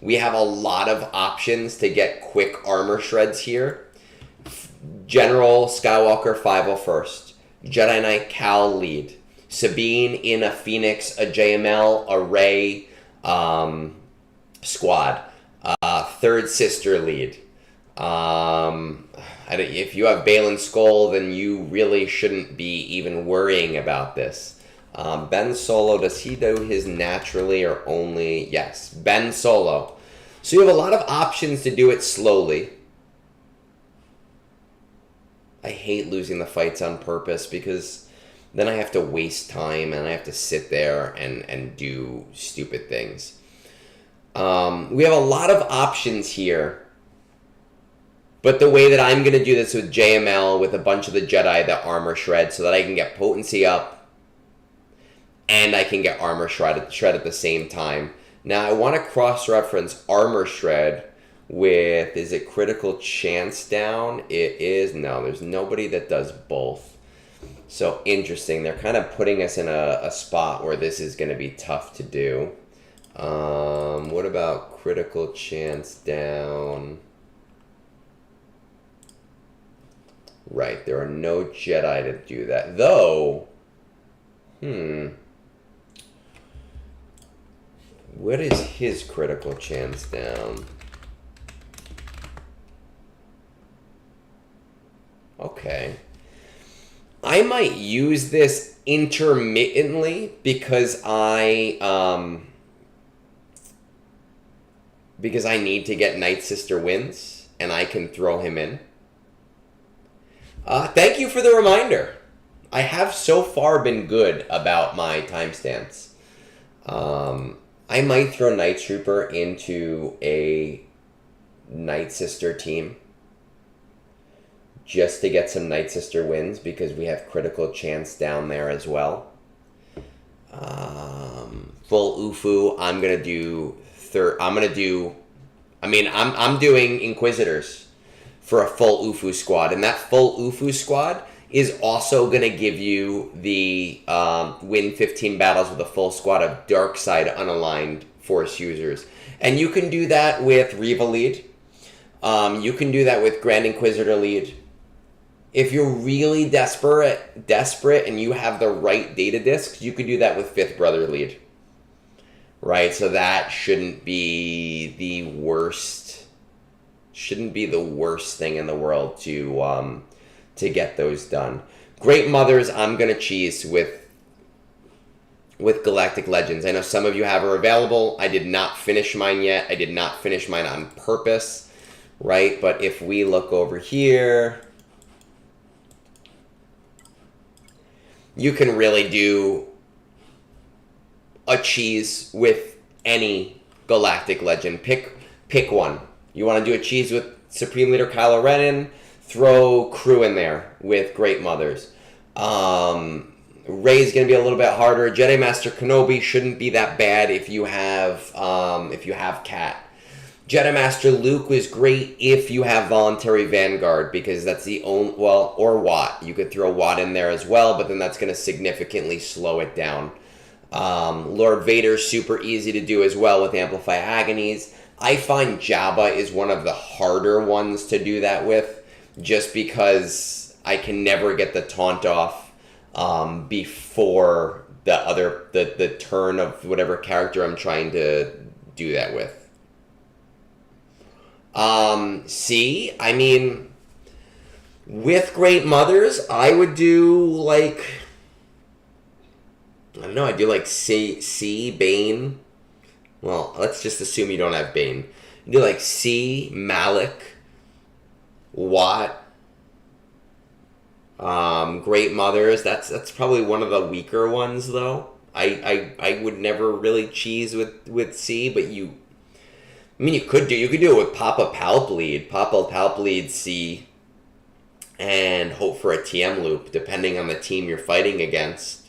We have a lot of options to get quick armor shreds here. General Skywalker 501st, Jedi Knight Cal lead, Sabine in a Phoenix, a JML, a Rey squad, third sister lead. If you have Balin Skull, then you really shouldn't be even worrying about this. Ben Solo, does he do his naturally or only? Yes, Ben Solo. So you have a lot of options to do it slowly. I hate losing the fights on purpose because then I have to waste time and I have to sit there and do stupid things. We have a lot of options here, but the way that I'm going to do this with JML, with a bunch of the Jedi that armor shred, so that I can get potency up and I can get armor shred at the same time. Now I want to cross-reference armor shred with, is it critical chance down? It is. No, there's nobody that does both. So interesting. They're kind of putting us in a spot where this is going to be tough to do. What about critical chance down? Right, there are no Jedi to do that. Though, what is his critical chance down? Okay. I might use this intermittently because I need to get Night Sister wins and I can throw him in. Thank you for the reminder. I have so far been good about my timestamps. I might throw Night Trooper into a Night Sister team just to get some Night Sister wins because we have critical chance down there as well. Full UFU, I'm doing Inquisitors for a full UFU squad, and that full UFU squad is also going to give you the win 15 battles with a full squad of dark side unaligned Force users. And you can do that with Reva lead. You can do that with Grand Inquisitor lead. If you're really desperate and you have the right data discs, you could do that with Fifth Brother lead. Right? So that shouldn't be the worst thing in the world to get those done. Great Mothers, I'm going to cheese with Galactic Legends. I know some of you have her available. I did not finish mine yet. I did not finish mine on purpose, right? But if we look over here, you can really do a cheese with any Galactic Legend. Pick one. You want to do a cheese with Supreme Leader Kylo Ren? Throw Crew in there with Great Mothers. Rey's going to be a little bit harder. Jedi Master Kenobi shouldn't be that bad if you have Cat. Jedi Master Luke was great if you have Voluntary Vanguard, because that's the only, or Watt. You could throw Watt in there as well, but then that's going to significantly slow it down. Lord Vader's super easy to do as well with Amplify Agonies. I find Jabba is one of the harder ones to do that with, just because I can never get the taunt off before the turn of whatever character I'm trying to do that with. With Great Mothers, I would do I'd do C, Bane. Well, let's just assume you don't have Bane. You do C, Malik, Watt, Great Mothers. That's probably one of the weaker ones, though. I would never really cheese with C, but you could do it with Papa Palp lead. Papa Palp lead C, and hope for a TM loop, depending on the team you're fighting against.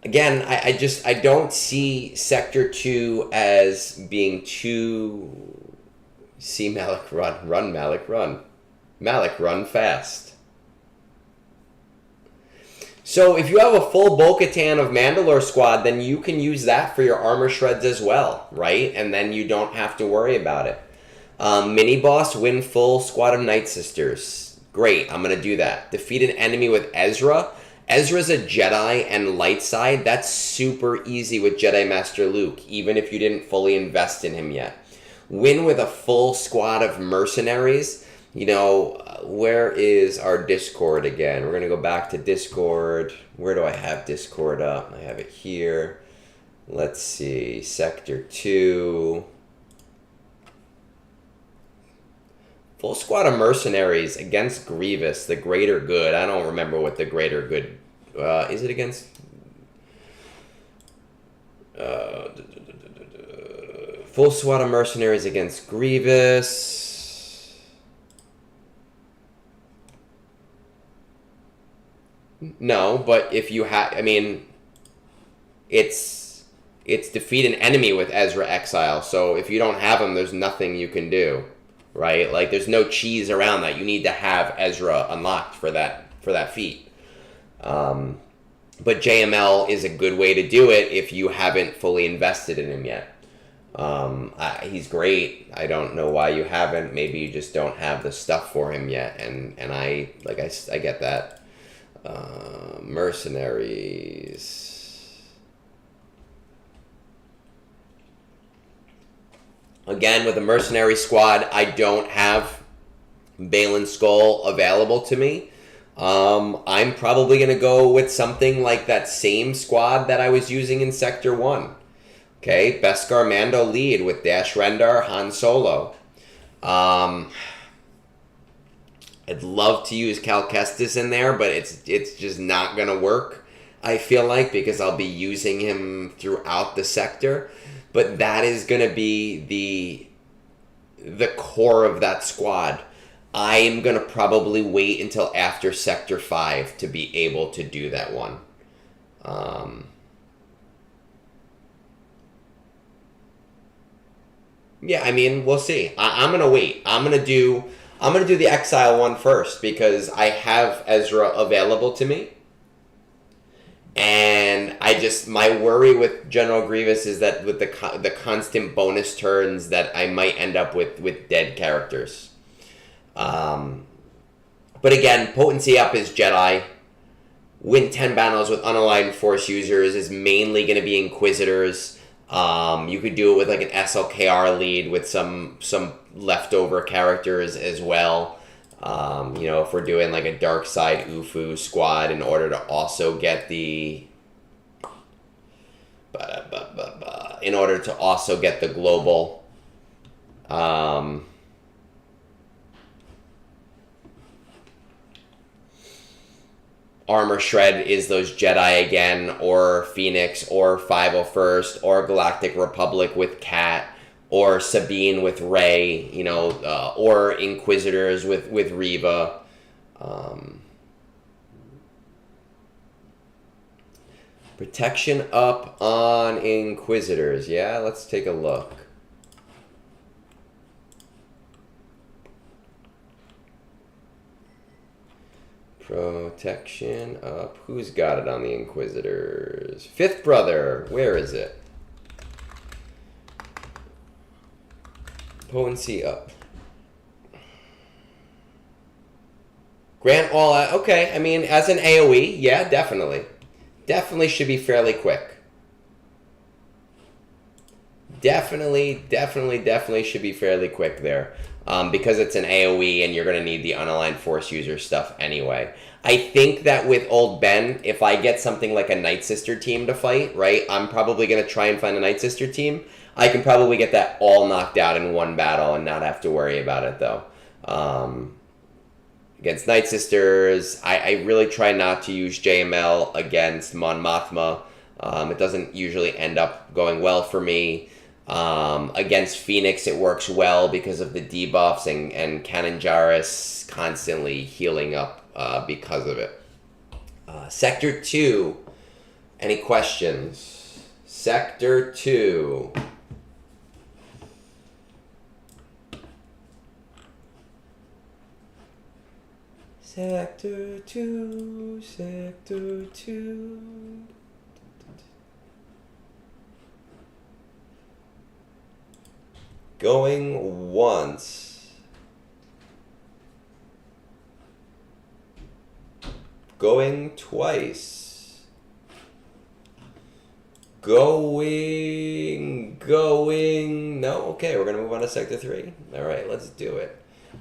Again, I don't see Sector 2 as being too... See Malik run. Run, Malik, run. Malik, run fast. So if you have a full Bo-Katan of Mandalore squad, then you can use that for your armor shreds as well, right? And then you don't have to worry about it. Mini boss, win full squad of Night Sisters. Great, I'm going to do that. Defeat an enemy with Ezra. Ezra's a Jedi and light side. That's super easy with Jedi Master Luke, even if you didn't fully invest in him yet. Win with a full squad of mercenaries. You know, where is our Discord again? We're going to go back to Discord. Where do I have Discord up? I have it here. Let's see. Sector 2. Full squad of mercenaries against Grievous, the greater good. I don't remember what the greater good... is it against... full squad of mercenaries against Grievous... No, but if you have, I mean, it's defeat an enemy with Ezra Exile. So if you don't have him, there's nothing you can do, right? Like there's no cheese around that. You need to have Ezra unlocked for that feat. But JML is a good way to do it if you haven't fully invested in him yet. He's great. I don't know why you haven't. Maybe you just don't have the stuff for him yet. And I get that. Mercenaries. Again, with a mercenary squad, I don't have Balin Skull available to me. I'm probably going to go with something like that same squad that I was using in Sector 1. Okay, Beskar Mando lead with Dash Rendar, Han Solo. I'd love to use Cal Kestis in there, but it's just not going to work, I feel like, because I'll be using him throughout the sector. But that is going to be the core of that squad. I am going to probably wait until after Sector 5 to be able to do that one. Yeah, I mean, we'll see. I'm going to wait. I'm going to do the Exile one first because I have Ezra available to me. And my worry with General Grievous is that with the constant bonus turns that I might end up with dead characters. But again, potency up is Jedi. Win 10 battles with unaligned Force users is mainly going to be Inquisitors. You could do it with like an SLKR lead with some leftover characters as well. If we're doing like a dark side Ufu squad in order to also get the global. Armor Shred is those Jedi again, or Phoenix, or 501st, or Galactic Republic with Kat, or Sabine with Rey, or Inquisitors with Reva. Protection up on Inquisitors. Yeah, let's take a look. Protection up. Who's got it on the Inquisitors? Fifth Brother. Where is it? Potency up. Grant all out. Okay, I mean, as an AoE, yeah, definitely. Definitely should be fairly quick. Definitely should be fairly quick there. Because it's an AoE and you're going to need the unaligned Force user stuff anyway. I think that with Old Ben, if I get something like a Night Sister team to fight, right, I'm probably going to try and find a Night Sister team. I can probably get that all knocked out in one battle and not have to worry about it, though. Against Night Sisters, I really try not to use JML against Mon Mothma. It doesn't usually end up going well for me. Against Phoenix, it works well because of the debuffs and Kanan Jarrus constantly healing up because of it. Sector 2, Any questions? Sector 2. Sector 2, Sector 2. Going once. Going twice. Going. No? Okay, we're going to move on to Sector 3. All right, let's do it.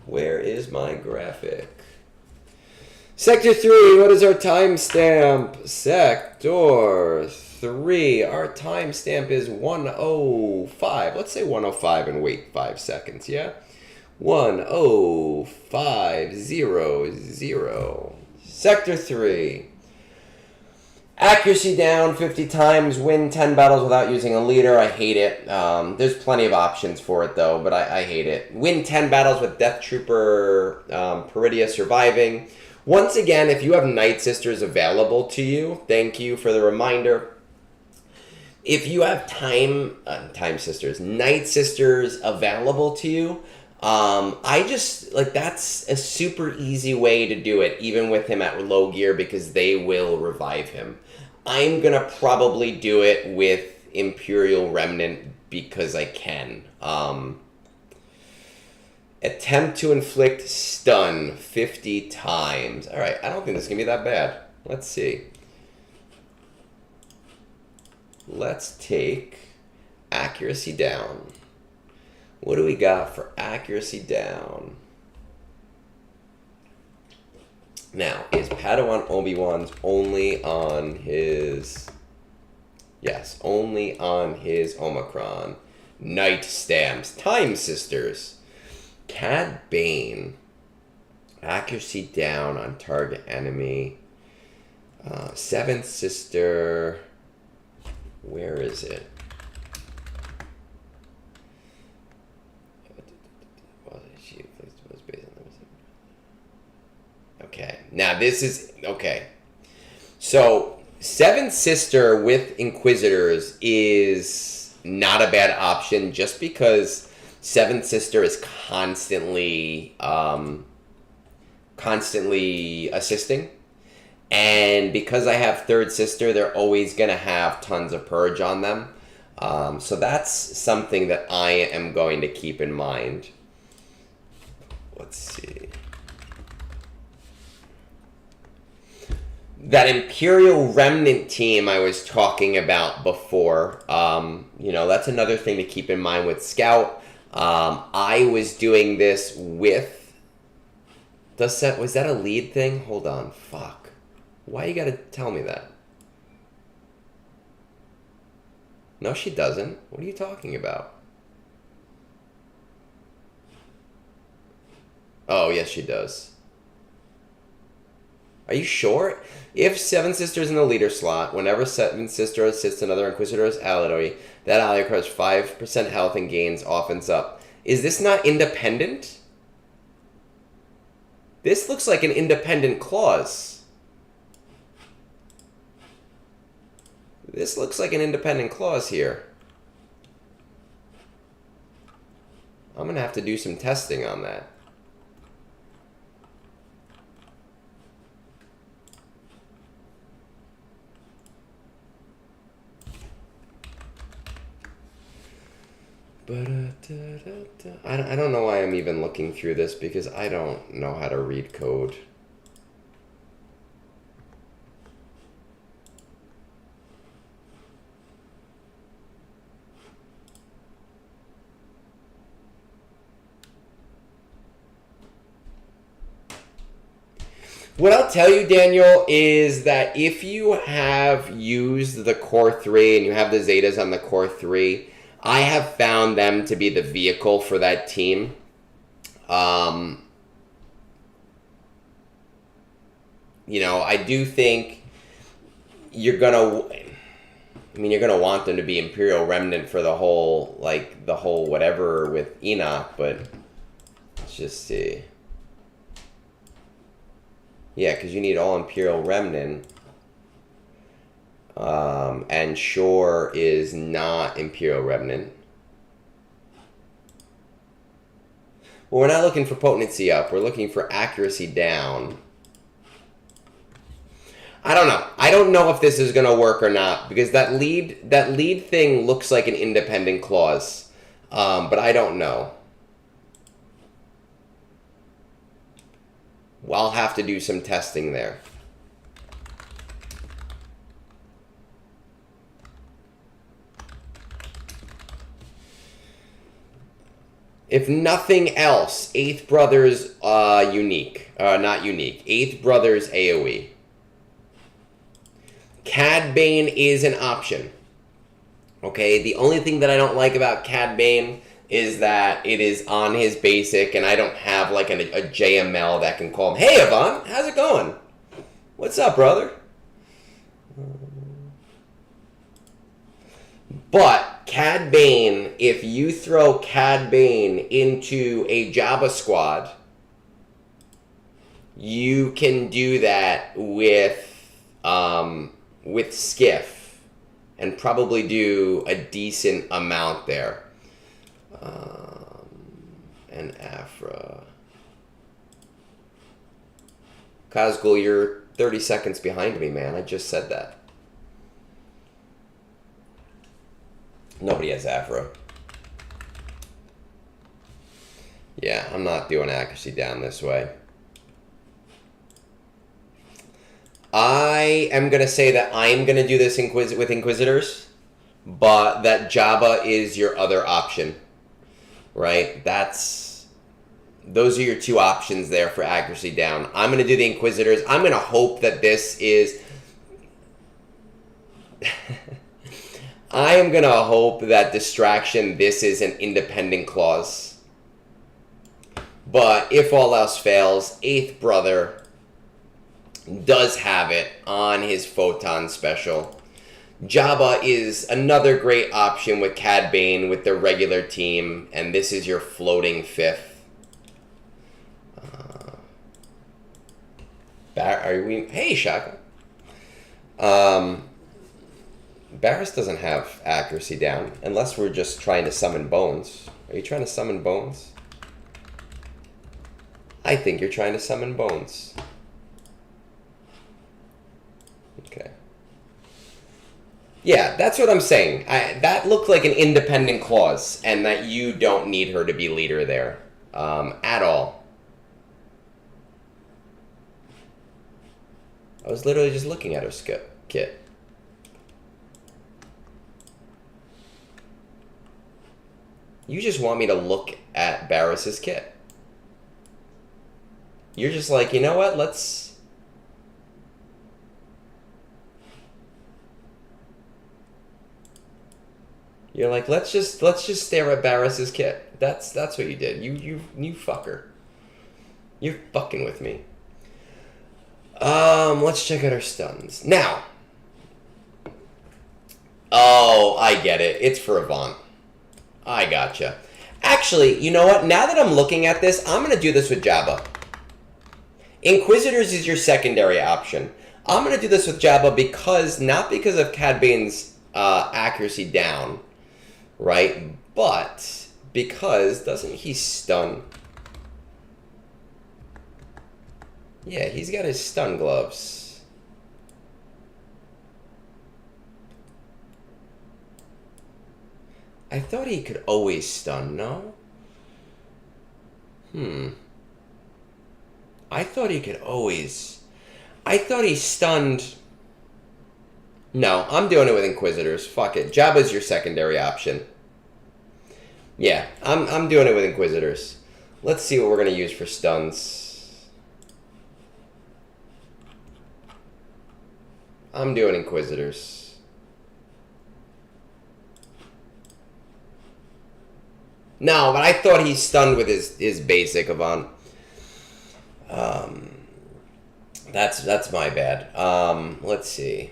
Where is my graphic? Sector 3, what is our timestamp? Sector 3, our timestamp is 1:05. Let's say 1:05 and wait 5 seconds, yeah? 1:05:00. Sector 3. Accuracy down 50 times, win 10 battles without using a leader. I hate it. There's plenty of options for it, though, but I hate it. Win 10 battles with Death Trooper Peridia surviving. Once again, if you have Night Sisters available to you, thank you for the reminder. If you have Night Sisters available to you, I just, like, that's a super easy way to do it, even with him at low gear, because they will revive him. I'm going to probably do it with Imperial Remnant because I can. Attempt to inflict stun 50 times. All right, I don't think this is going to be that bad. Let's see. Let's take accuracy down. What do we got for accuracy down? Now, is Padawan Obi-Wan's only on his... Yes, only on his Omicron. Night Stamps. Time Sisters. Cad Bane. Accuracy down on target enemy. Seventh Sister. Where is it? Okay. Now this is... Okay. So, Seventh Sister with Inquisitors is not a bad option just because Seventh Sister is constantly assisting. And because I have Third Sister, they're always going to have tons of purge on them. So that's something that I am going to keep in mind. Let's see. That Imperial Remnant team I was talking about before, that's another thing to keep in mind with Scout. I was doing this with was that a lead thing? Hold on, fuck. Why you gotta tell me that? No, she doesn't. What are you talking about? Oh, yes, she does. Are you sure? If Seven Sisters in the leader slot, whenever Seven Sister assists another Inquisitor's ally, that ally acquires 5% health and gains offense up. Is this not independent? This looks like an independent clause. This looks like an independent clause here. I'm going to have to do some testing on that. I don't know why I'm even looking through this because I don't know how to read code. What I'll tell you, Daniel, is that if you have used the Core 3 and you have the Zetas on the Core 3, I have found them to be the vehicle for that team. I do think you're gonna want them to be Imperial Remnant for the whole whatever with Enoch, but let's just see. Yeah, because you need all Imperial Remnant. And Shore is not Imperial Remnant. Well, we're not looking for potency up. We're looking for accuracy down. I don't know. I don't know if this is going to work or not, because that lead thing looks like an independent clause. But I don't know. Well, I'll have to do some testing there. If nothing else, 8th Brothers unique. Not unique. 8th Brothers AoE. Cad Bane is an option. Okay, the only thing that I don't like about Cad Bane is that it is on his basic, and I don't have like a JML that can call him, "Hey, Avant, how's it going? What's up, brother?" But Cad Bane, if you throw Cad Bane into a Jabba squad, you can do that with Skiff, and probably do a decent amount there. And Afra. Kazgul, you're 30 seconds behind me, man. I just said that. Nobody has Afra. Yeah, I'm not doing accuracy down this way. I am going to say that I'm going to do this with Inquisitors, but that Jabba is your other option, right? Those are your two options there for accuracy down. I'm going to do the Inquisitors. I'm going to hope that this is... I am going to hope that Distraction, this is an independent clause. But if all else fails, 8th Brother does have it on his Photon special. Jabba is another great option with Cad Bane with the regular team, and this is your floating 5th. Hey, Shaka. Barris doesn't have accuracy down, unless we're just trying to summon Bones. Are you trying to summon Bones? I think you're trying to summon Bones. Okay. Yeah, that's what I'm saying. That looked like an independent clause, and that you don't need her to be leader there at all. I was literally just looking at her kit. You just want me to look at Barris's kit. You're just like, you know what? You're like, let's just stare at Barris's kit. That's what you did. You fucker. You're fucking with me. Let's check out our stuns. Now. Oh, I get it. It's for Avant. I gotcha. Actually, you know what? Now that I'm looking at this, I'm going to do this with Jabba. Inquisitors is your secondary option. I'm going to do this with Jabba not because of Cad Bane's accuracy down, right? But because, doesn't he stun? Yeah, he's got his stun gloves. I thought he could always stun, no? I thought he could always... I thought he stunned... No, I'm doing it with Inquisitors. Fuck it. Jabba's your secondary option. Yeah, I'm doing it with Inquisitors. Let's see what we're going to use for stuns. I'm doing Inquisitors. No, but I thought he stunned with his basic Avant. That's my bad. Let's see.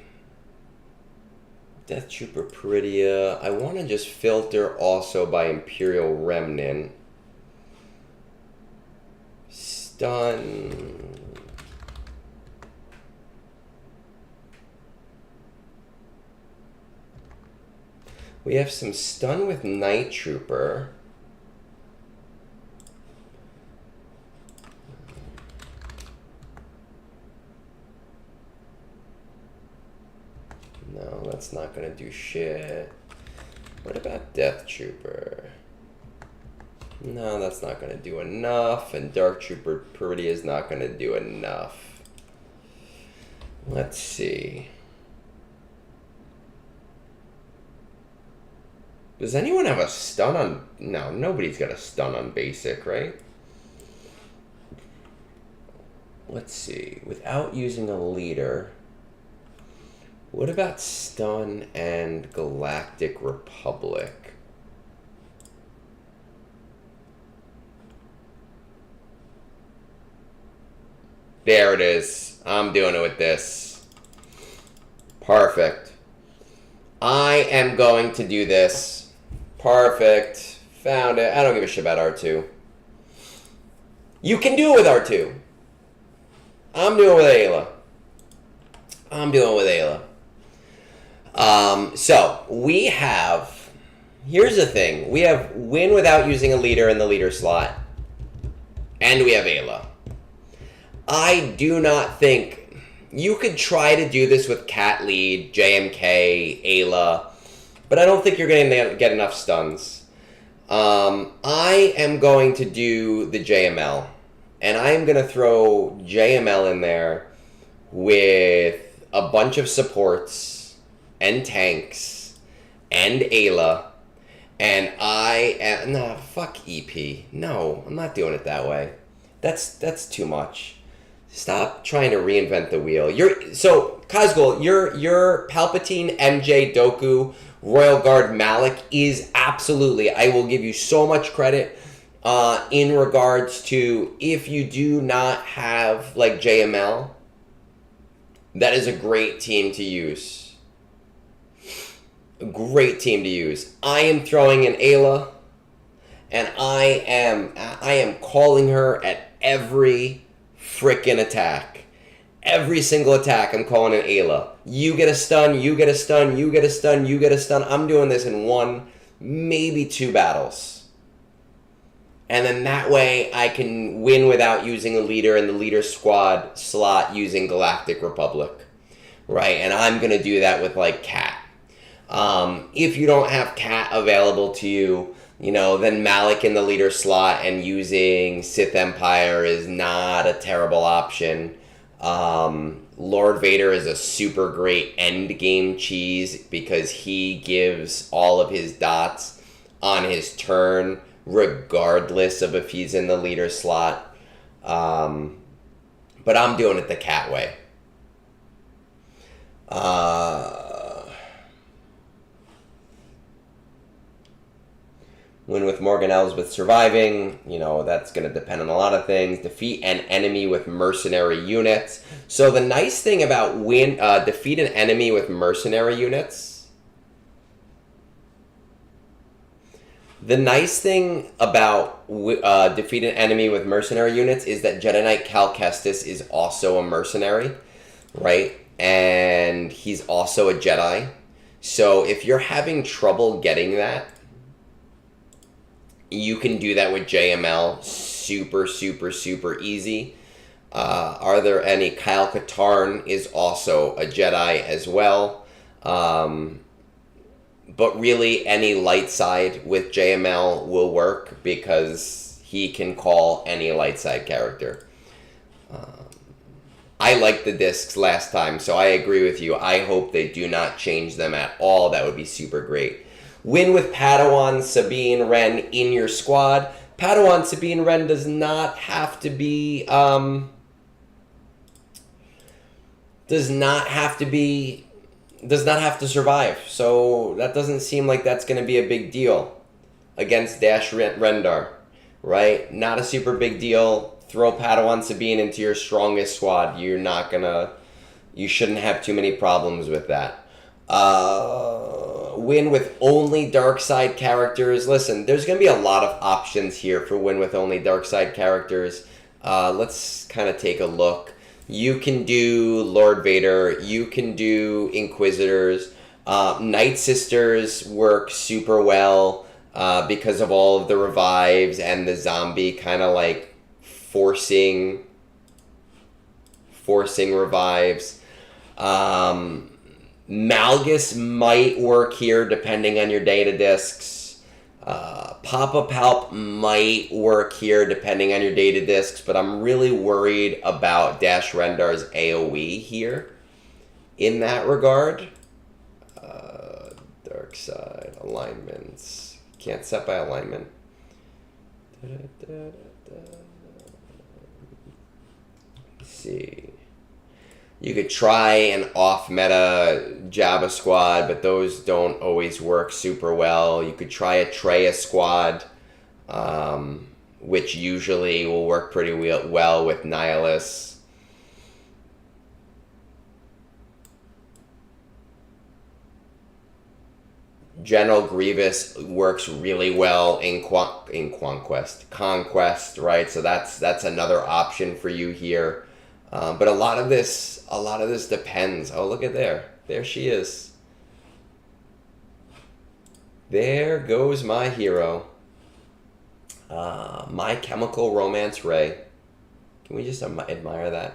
Death Trooper Peridia. I want to just filter also by Imperial Remnant. Stun. We have some stun with Night Trooper. No, that's not going to do shit. What about Death Trooper? No, that's not going to do enough. And Dark Trooper Purity is not going to do enough. Let's see. Does anyone have a stun on... No, nobody's got a stun on basic, right? Let's see. Without using a leader... What about stun and Galactic Republic? There it is. I'm doing it with this. Perfect. I am going to do this. Perfect. Found it. I don't give a shit about R2. You can do it with R2. I'm doing it with Ayla. I'm doing it with Ayla. So, we have... Here's the thing. We have win without using a leader in the leader slot. And we have Ayla. I do not think... You could try to do this with Cat Lead, JMK, Ayla, but I don't think you're going to get enough stuns. I am going to do the JML, and I am going to throw JML in there with a bunch of supports and tanks and Ayla, and I am... Nah, fuck EP. No, I'm not doing it that way. That's too much. Stop trying to reinvent the wheel. So Kazgul, your Palpatine, MJ, Dooku, Royal Guard, Malik is absolutely, I will give you so much credit in regards to if you do not have like JML, that is a great team to use. A great team to use. I am throwing in Ayla, and I am calling her at every frickin' attack. Every single attack, I'm calling an Ayla. You get a stun, you get a stun, you get a stun, you get a stun. I'm doing this in one, maybe two battles. And then that way I can win without using a leader in the leader squad slot using Galactic Republic. Right, and I'm going to do that with like Cat. If you don't have Cat available to you, you know, then Malik in the leader slot and using Sith Empire is not a terrible option. Lord Vader is a super great end game cheese because he gives all of his dots on his turn, regardless of if he's in the leader slot. But I'm doing it the Cat way. Win with Morgan Elsbeth surviving, you know, that's going to depend on a lot of things. Defeat an enemy with mercenary units. So the nice thing about defeat an enemy with mercenary units. The nice thing about defeat an enemy with mercenary units is that Jedi Knight Cal Kestis is also a mercenary, right? And he's also a Jedi. So if you're having trouble getting that, you can do that with JML. Super, super, super easy. Are there any? Kyle Katarn is also a Jedi as well. But really, any light side with JML will work because he can call any light side character. I liked the discs last time, so I agree with you. I hope they do not change them at all. That would be super great. Win with Padawan, Sabine Wren in your squad. Padawan, Sabine Wren does not have to be, does not have to survive. So that doesn't seem like that's going to be a big deal against Dash Rendar, right? Not a super big deal. Throw Padawan Sabine into your strongest squad. You shouldn't have too many problems with that. Win with only dark side characters. Listen, there's going to be a lot of options here for win with only dark side characters. Let's kind of take a look. You can do Lord Vader. You can do Inquisitors. Night Sisters work super well because of all of the revives and the zombie kind of like forcing revives. Malgus might work here depending on your data discs. Pop-Up Help might work here depending on your data discs, but I'm really worried about Dash Rendar's AoE here in that regard. Dark side, alignments. Can't set by alignment. Let's see. You could try an off-meta Jabba squad, but those don't always work super well. You could try a Treya squad, which usually will work pretty well with Nihilus. General Grievous works really well in Conquest, right? So that's another option for you here. But a lot of this depends. Oh, look at there she is. There goes my hero. My Chemical Romance Ray. Can we just admire that?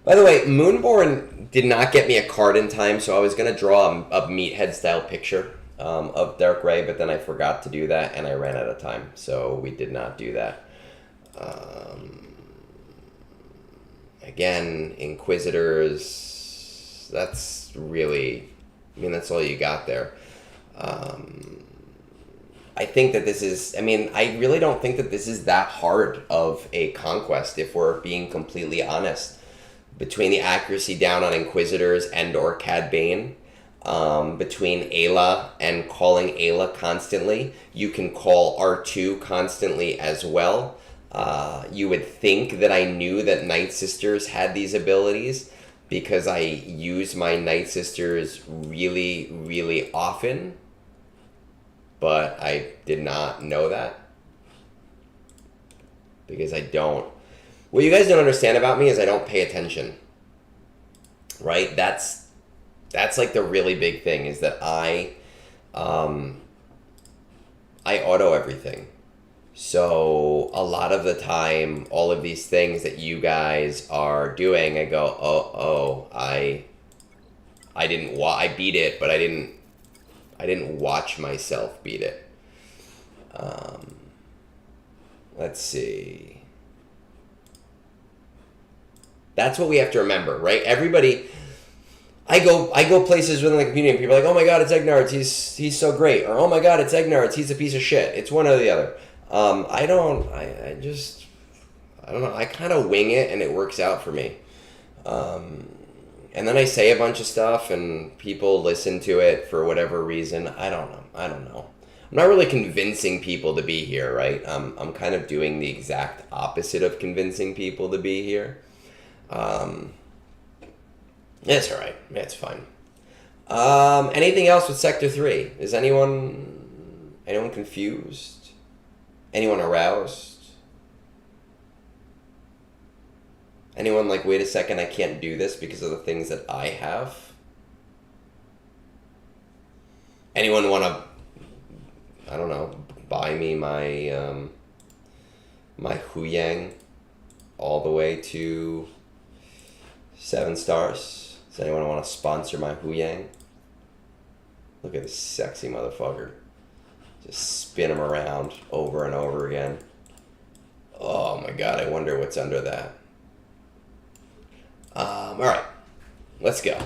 By the way, Moonborn did not get me a card in time, so I was gonna draw a meathead style picture of Dark Ray, but then I forgot to do that and I ran out of time, so we did not do that. Again, Inquisitors, that's really, I mean, that's all you got there. I think that this is, I mean, I really don't think that this is that hard of a conquest, if we're being completely honest. Between the accuracy down on Inquisitors and or Cad Bane, between Ayla and calling Ayla constantly, you can call R2 constantly as well. You would think that I knew that Night Sisters had these abilities because I use my Night Sisters really, really often, but I did not know that because I don't. What you guys don't understand about me is I don't pay attention, right? That's like the really big thing, is that I auto everything. So a lot of the time, all of these things that you guys are doing, I go, I beat it, but I didn't watch myself beat it. Let's see. That's what we have to remember, right? Everybody, I go places within the community and people are like, oh my god, it's Egnards, he's so great. Or, oh my god, it's Egnards, he's a piece of shit. It's one or the other. I don't know, I kind of wing it and it works out for me. And then I say a bunch of stuff and people listen to it for whatever reason. I don't know. I'm not really convincing people to be here, right? I'm kind of doing the exact opposite of convincing people to be here. It's all right. It's fine. Anything else with Sector 3? Is anyone confused? Anyone aroused? Anyone like, wait a second, I can't do this because of the things that I have? Anyone want to, I don't know, buy me my my Huyang all the way to 7 stars? Does anyone want to sponsor my Huyang? Look at this sexy motherfucker. Just spin him around over and over again. Oh my god, I wonder what's under that. Alright, let's go.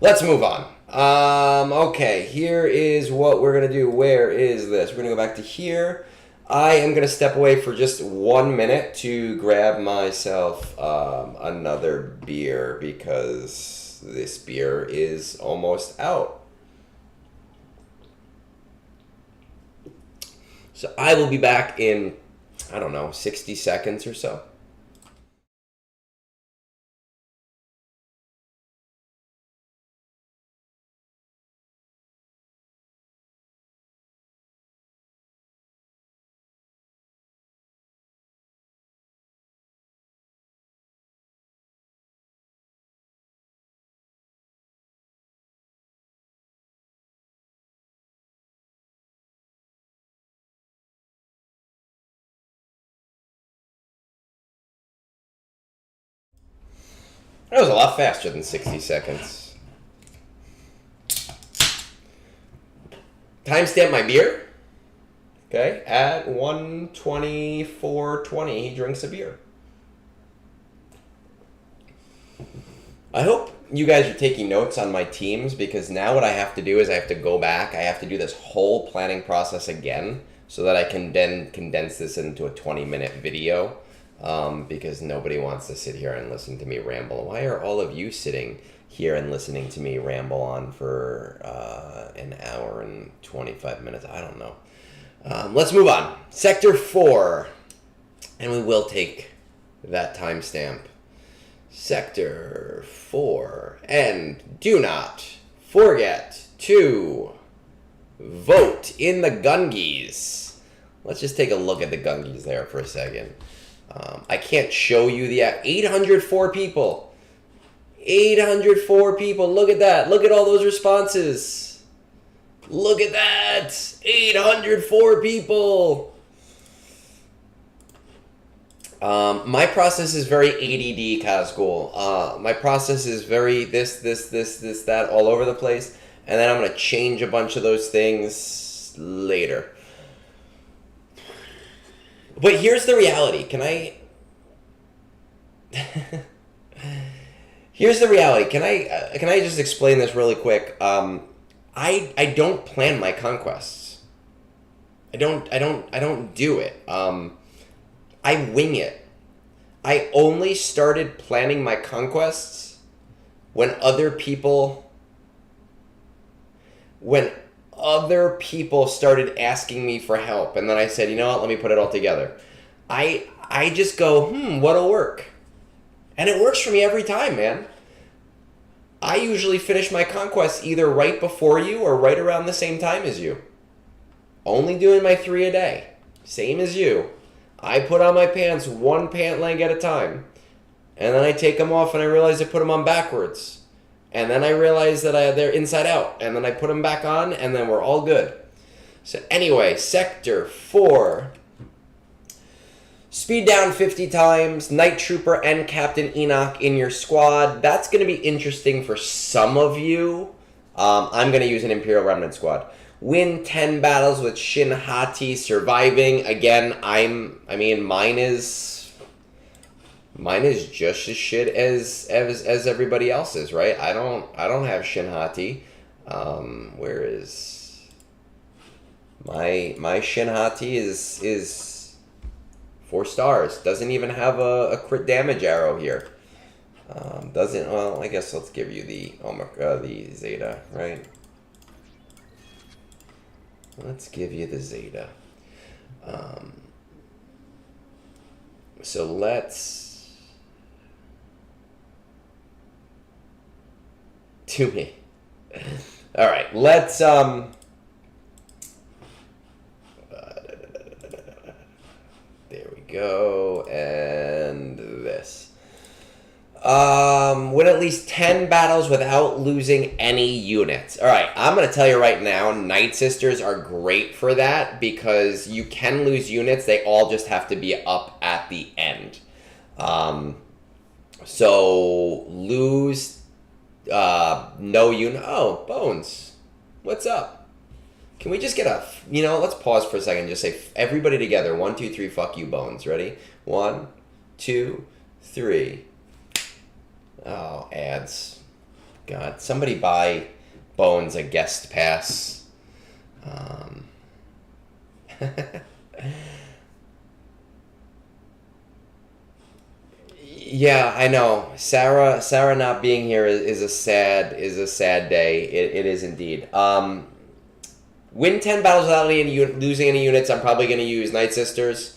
Let's move on. Okay, here is what we're going to do. Where is this? We're going to go back to here. I am going to step away for just 1 minute to grab myself another beer because this beer is almost out. So I will be back in, I don't know, 60 seconds or so. That was a lot faster than 60 seconds. Timestamp my beer. Okay, at 1:24:20, he drinks a beer. I hope you guys are taking notes on my teams, because now what I have to do is I have to go back. I have to do this whole planning process again so that I can then condense this into a 20-minute video, because nobody wants to sit here and listen to me ramble. Why are all of you sitting here and listening to me ramble on for an hour and 25 minutes? I don't know. Let's move on. Sector 4. And we will take that timestamp. Sector 4. And do not forget to vote in the Gungies. Let's just take a look at the Gungies there for a second. I can't show you the 804 people. 804 people. Look at that. Look at all those responses. Look at that! 804 people! My process is very ADD, Kazgul. My process is very this, that, all over the place. And then I'm going to change a bunch of those things later. But here's the reality. Here's the reality. Can I just explain this really quick? I don't plan my conquests. I don't do it. I wing it. I only started planning my conquests when other people started asking me for help, and then I said, you know what, let me put it all together. I just go, what'll work? And it works for me every time, man. I usually finish my conquests either right before you or right around the same time as you. Only doing my 3 a day. Same as you. I put on my pants 1 pant leg at a time. And then I take them off and I realize I put them on backwards. And then I realize that they're inside out. And then I put them back on and then we're all good. So anyway, Sector 4. Speed down 50 times, Night Trooper and Captain Enoch in your squad. That's going to be interesting for some of you. I'm going to use an Imperial Remnant squad. Win 10 battles with Shin Hati surviving. Again, mine is just as shit as everybody else's, right? I don't have Shin Hati. Where is my Shin Hati is 4 stars. Doesn't even have a crit damage arrow here. Well, I guess let's give you the Zeta, right? Let's give you the Zeta. So let's do me. All right, let's go, and this. Win at least 10 battles without losing any units. Alright, I'm going to tell you right now, Night Sisters are great for that, because you can lose units, they all just have to be up at the end. So, lose, no unit. Oh, Bones, what's up? Can we just get let's pause for a second and just say, everybody together, 1, 2, 3, fuck you, Bones. Ready? 1, 2, 3. Oh, ads. God, somebody buy Bones a guest pass. Yeah, I know. Sarah not being here is a sad day. It is indeed. Win 10 battles without losing any units. I'm probably going to use Night Sisters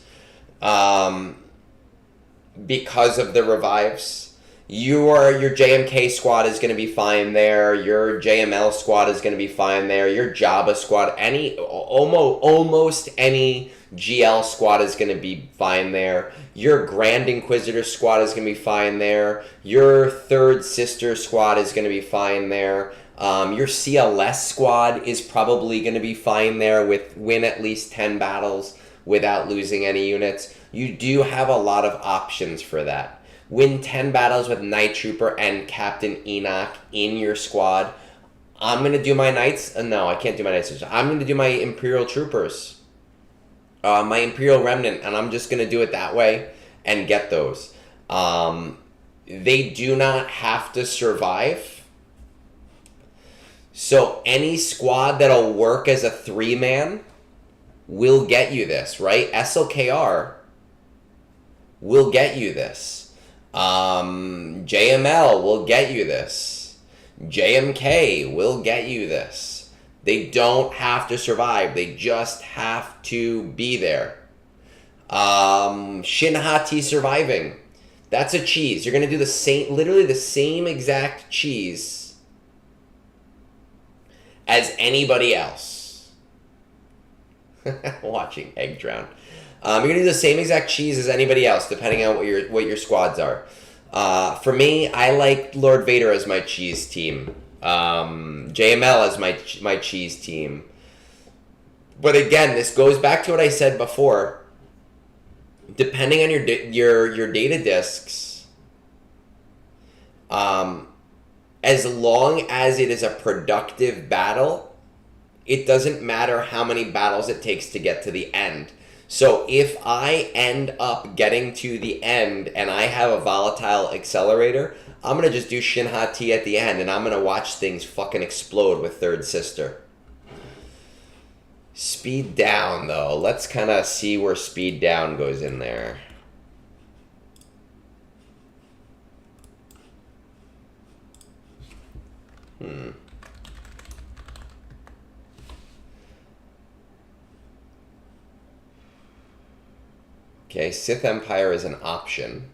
because of the revives. Your JMK squad is going to be fine there. Your JML squad is going to be fine there. Your Jabba squad, almost any GL squad is going to be fine there. Your Grand Inquisitor squad is going to be fine there. Your Third Sister squad is going to be fine there. Your CLS squad is probably going to be fine there with win at least 10 battles without losing any units. You do have a lot of options for that. win 10 battles with Night Trooper and Captain Enoch in your squad. I'm going to do my Knights. No, I can't do my Knights. I'm going to do my Imperial Troopers. My Imperial Remnant, and I'm just going to do it that way and get those. They do not have to survive. So any squad that'll work as a 3-man will get you this, right? SLKR will get you this. JML will get you this. JMK will get you this. They don't have to survive. They just have to be there. Shinhati surviving. That's a cheese. You're going to do the same, literally the same exact cheese as anybody else. Watching Egg Drown. You're going to do the same exact cheese as anybody else, depending on what your squads are. For me, I like Lord Vader as my cheese team. JML as my cheese team. But again, this goes back to what I said before. Depending on your data discs, as long as it is a productive battle, it doesn't matter how many battles it takes to get to the end. So if I end up getting to the end and I have a volatile accelerator, I'm going to just do Shinhati at the end and I'm going to watch things fucking explode with Third Sister. Speed down, though. Let's kind of see where speed down goes in there. Okay, Sith Empire is an option.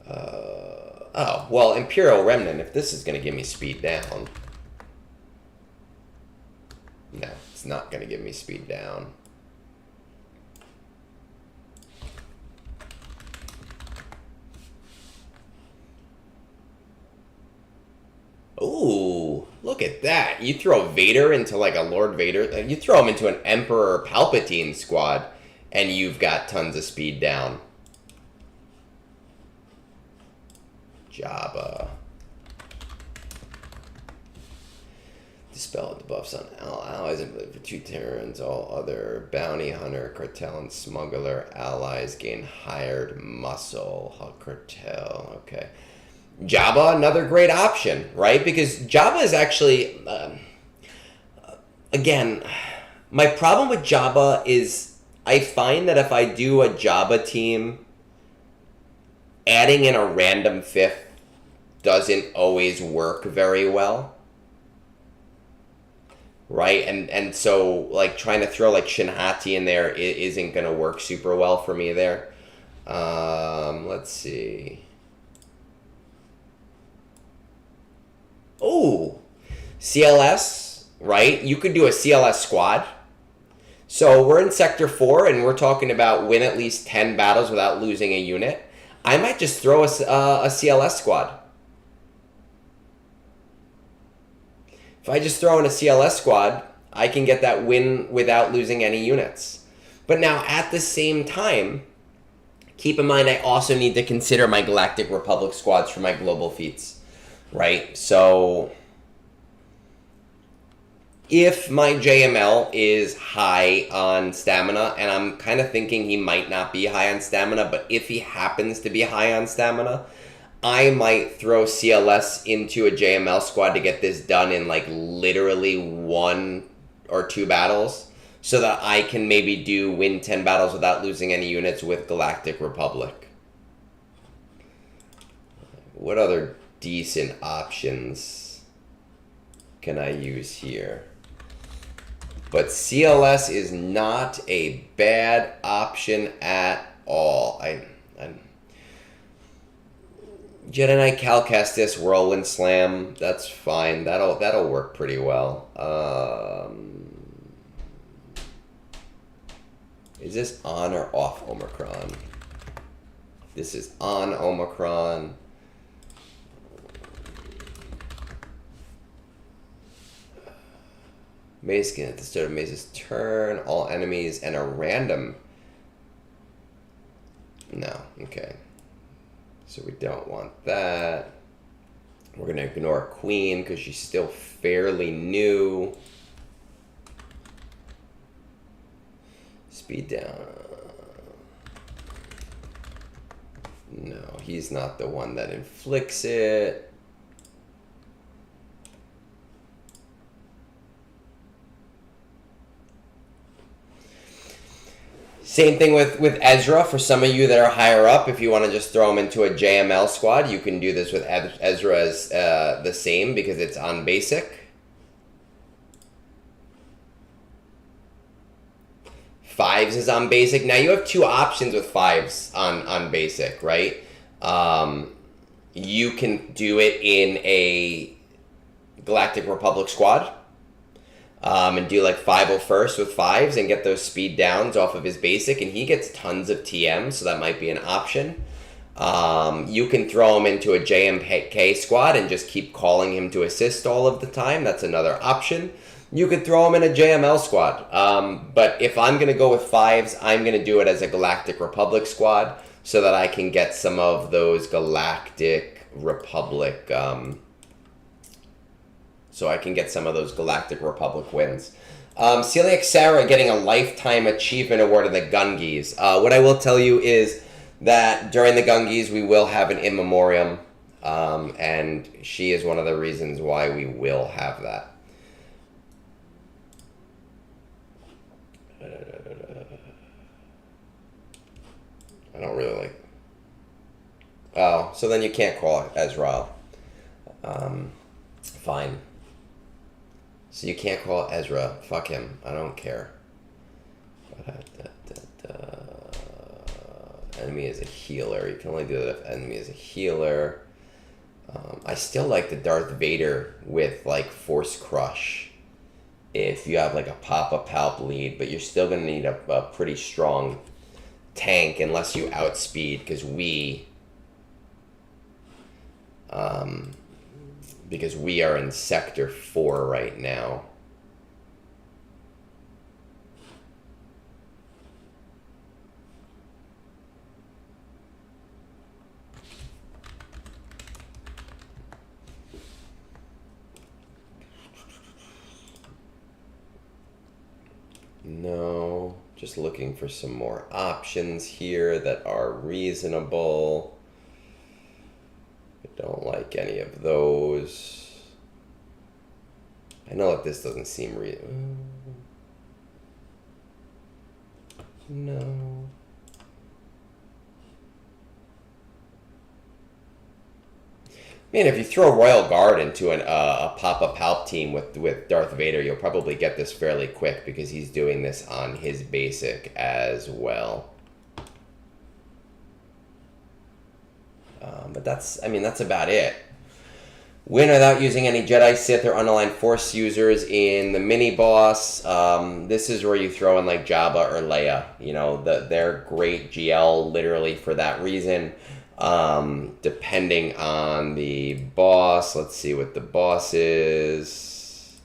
Oh, well, Imperial Remnant, if this is going to give me speed down. No, it's not going to give me speed down. Ooh, look at that. You throw Vader into like a Lord Vader. You throw him into an Emperor Palpatine squad, and you've got tons of speed down. Jabba. Dispel debuffs on allies and for 2 turns. All other bounty hunter, cartel, and smuggler allies gain hired muscle. Cartel, okay. Jabba, another great option, right? Because Jabba is actually, again, my problem with Jabba is I find that if I do a Jabba team, adding in a random 5th doesn't always work very well. Right? And so, like, trying to throw, like, Shinhati in there isn't going to work super well for me there. Let's see. Oh, CLS, right? You could do a CLS squad. So we're in Sector 4, and we're talking about win at least 10 battles without losing a unit. I might just throw a CLS squad. If I just throw in a CLS squad, I can get that win without losing any units. But now, at the same time, keep in mind I also need to consider my Galactic Republic squads for my global feats, right? So, if my JML is high on stamina, and I'm kind of thinking he might not be high on stamina, but if he happens to be high on stamina, I might throw CLS into a JML squad to get this done in like literally 1 or 2 battles so that I can maybe win 10 battles without losing any units with Galactic Republic. What other decent options can I use here? But CLS is not a bad option at all. Jedi Knight Cal Kestis, Whirlwind Slam, that's fine. That'll work pretty well. Is this on or off Omicron? This is on Omicron. Maze skin at the start of Maze's turn. All enemies and a random No, okay. So we don't want that. We're going to ignore queen because she's still fairly new. Speed down. No, he's not the one that inflicts it. Same thing with Ezra. For some of you that are higher up, if you want to just throw him into a JML squad, you can do this with Ezra as the same because it's on basic. Fives is on basic. Now you have two options with fives on basic, right? You can do it in a Galactic Republic squad. And do like 501st with fives and get those speed downs off of his basic, and he gets tons of TM, so that might be an option. You can throw him into a JMK squad and just keep calling him to assist all of the time. That's another option. You could throw him in a JML squad. But if I'm going to go with fives, I'm going to do it as a Galactic Republic squad so that I can get some of those Galactic Republic wins. Celiac Sarah getting a Lifetime Achievement Award in the Gungies. What I will tell you is that during the Gungies, we will have an in memoriam, and she is one of the reasons why we will have that. I don't really like... Oh, so then you can't call Ezra. Fine. So you can't call Ezra. Fuck him. I don't care. Enemy is a healer. You can only do that if enemy is a healer. I still like the Darth Vader with like Force Crush. If you have like a Papa Palp lead, but you're still going to need a pretty strong tank unless you outspeed, because we are in Sector 4 right now. No, just looking for some more options here that are reasonable. I don't like any of those. I know that this doesn't seem real. No. Man, if you throw Royal Guard into a Papa Palpatine with Darth Vader, you'll probably get this fairly quick because he's doing this on his basic as well. But that's about it. Win without using any Jedi, Sith, or unaligned Force users in the mini-boss. This is where you throw in like Jabba or Leia. You know, they're great GL literally for that reason. Depending on the boss. Let's see what the boss is.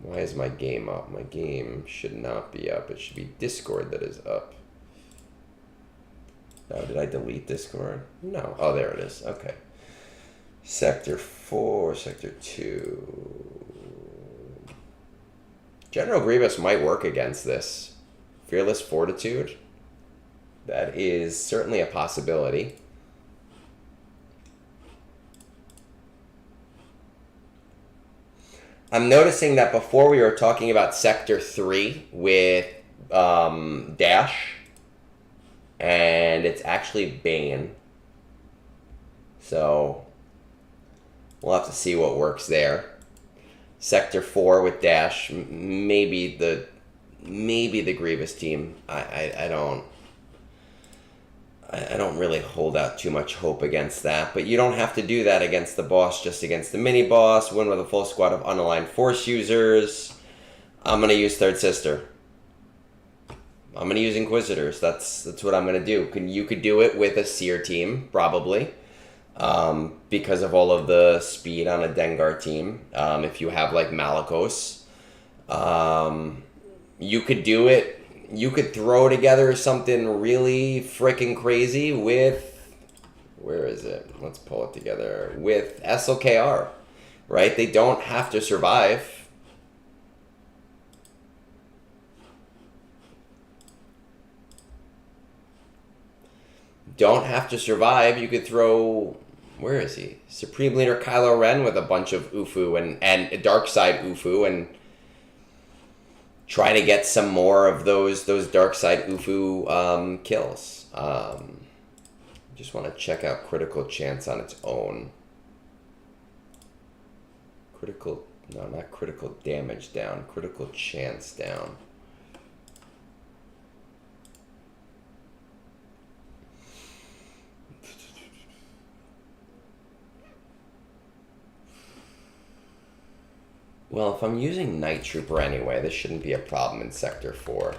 Why is my game up? My game should not be up. It should be Discord that is up. Oh, did I delete Discord? No. Oh, there it is. Okay. Sector 4, Sector 2. General Grievous might work against this. Fearless Fortitude. That is certainly a possibility. I'm noticing that before we were talking about Sector 3 with Dash, and it's actually Bane. So we'll have to see what works there. Sector 4 with Dash, maybe the Grievous team. I don't really hold out too much hope against that, but you don't have to do that against the boss, just against the mini-boss. Win with a full squad of unaligned Force users. I'm going to use Third Sister. I'm going to use Inquisitors. That's what I'm going to do. You could do it with a Seer team, probably, because of all of the speed on a Dengar team. If you have, like, Malakos. You could do it you could throw together something really freaking crazy with, where is it? Let's pull it together. With SLKR, right? They don't have to survive. Don't have to survive. You could throw, where is he? Supreme Leader Kylo Ren with a bunch of Ufu and Dark Side Ufu, and try to get some more of those Dark Side Ufu kills. Just want to check out Critical Chance on its own. Not Critical Damage down. Critical Chance down. Well, if I'm using Night Trooper anyway, this shouldn't be a problem in Sector 4.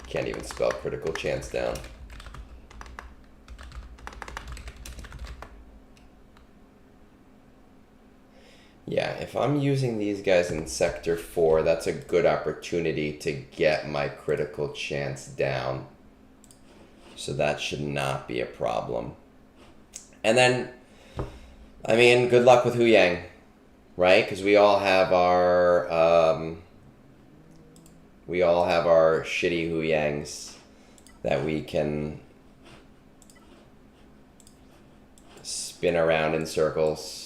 Can't even spell Critical Chance down. Yeah, if I'm using these guys in Sector 4, that's a good opportunity to get my Critical Chance down. So that should not be a problem. And then, I mean, good luck with Hu Yang, right? Because we all have our shitty Hu Yangs that we can spin around in circles.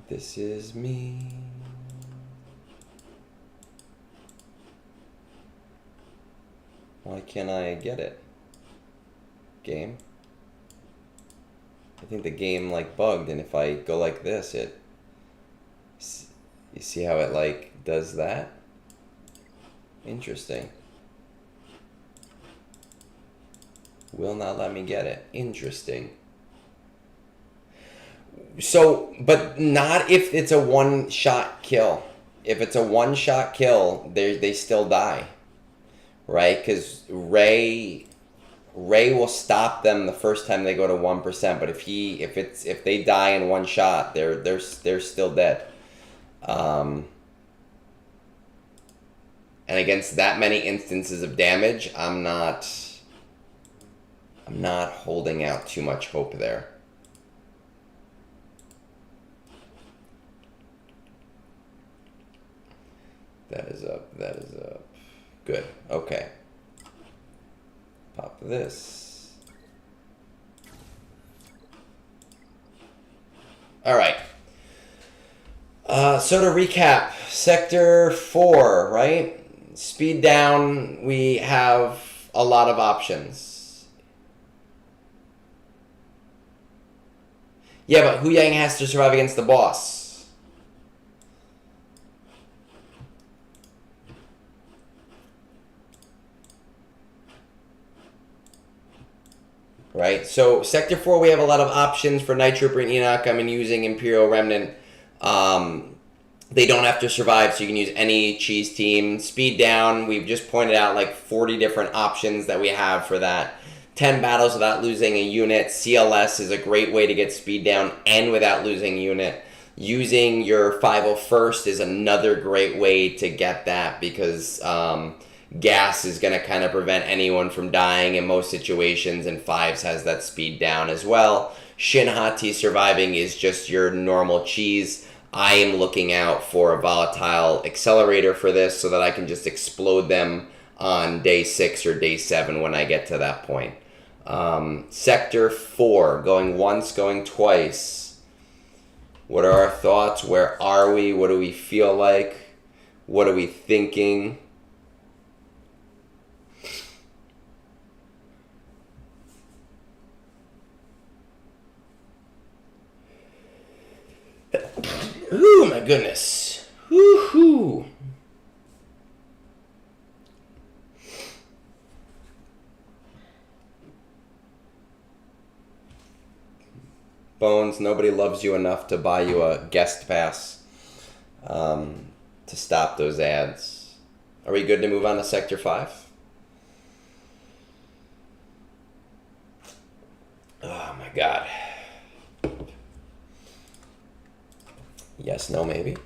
This is me. Why can't I get it? Game? I think the game like bugged, and if I go like this, you see how it like does that? Interesting. Will not let me get it. Interesting. So, but not if it's a one-shot kill. If it's a one-shot kill, they still die, right? Because Ray will stop them the first time they go to 1%. But if they die in one shot, they're still dead. And against that many instances of damage, I'm not holding out too much hope there. That is up. Good. Okay. Pop this. All right. So to recap, Sector 4, right? Speed down, we have a lot of options. Yeah, but Hu Yang has to survive against the boss. Right, so Sector 4, we have a lot of options for Night Trooper and Enoch. I'm using Imperial Remnant. They don't have to survive, so you can use any cheese team. Speed down, we've just pointed out like 40 different options that we have for that. 10 battles without losing a unit. CLS is a great way to get speed down and without losing a unit. Using your 501st is another great way to get that, because gas is going to kind of prevent anyone from dying in most situations, and 5s has that speed down as well. Shin Hati surviving is just your normal cheese. I am looking out for a volatile accelerator for this so that I can just explode them on day 6 or day 7 when I get to that point. Sector 4, going once, going twice. What are our thoughts? Where are we? What do we feel like? What are we thinking? Ooh, my goodness. Woo-hoo. Bones, nobody loves you enough to buy you a guest pass to stop those ads. Are we good to move on to Sector 5? my God. Yes, no, maybe.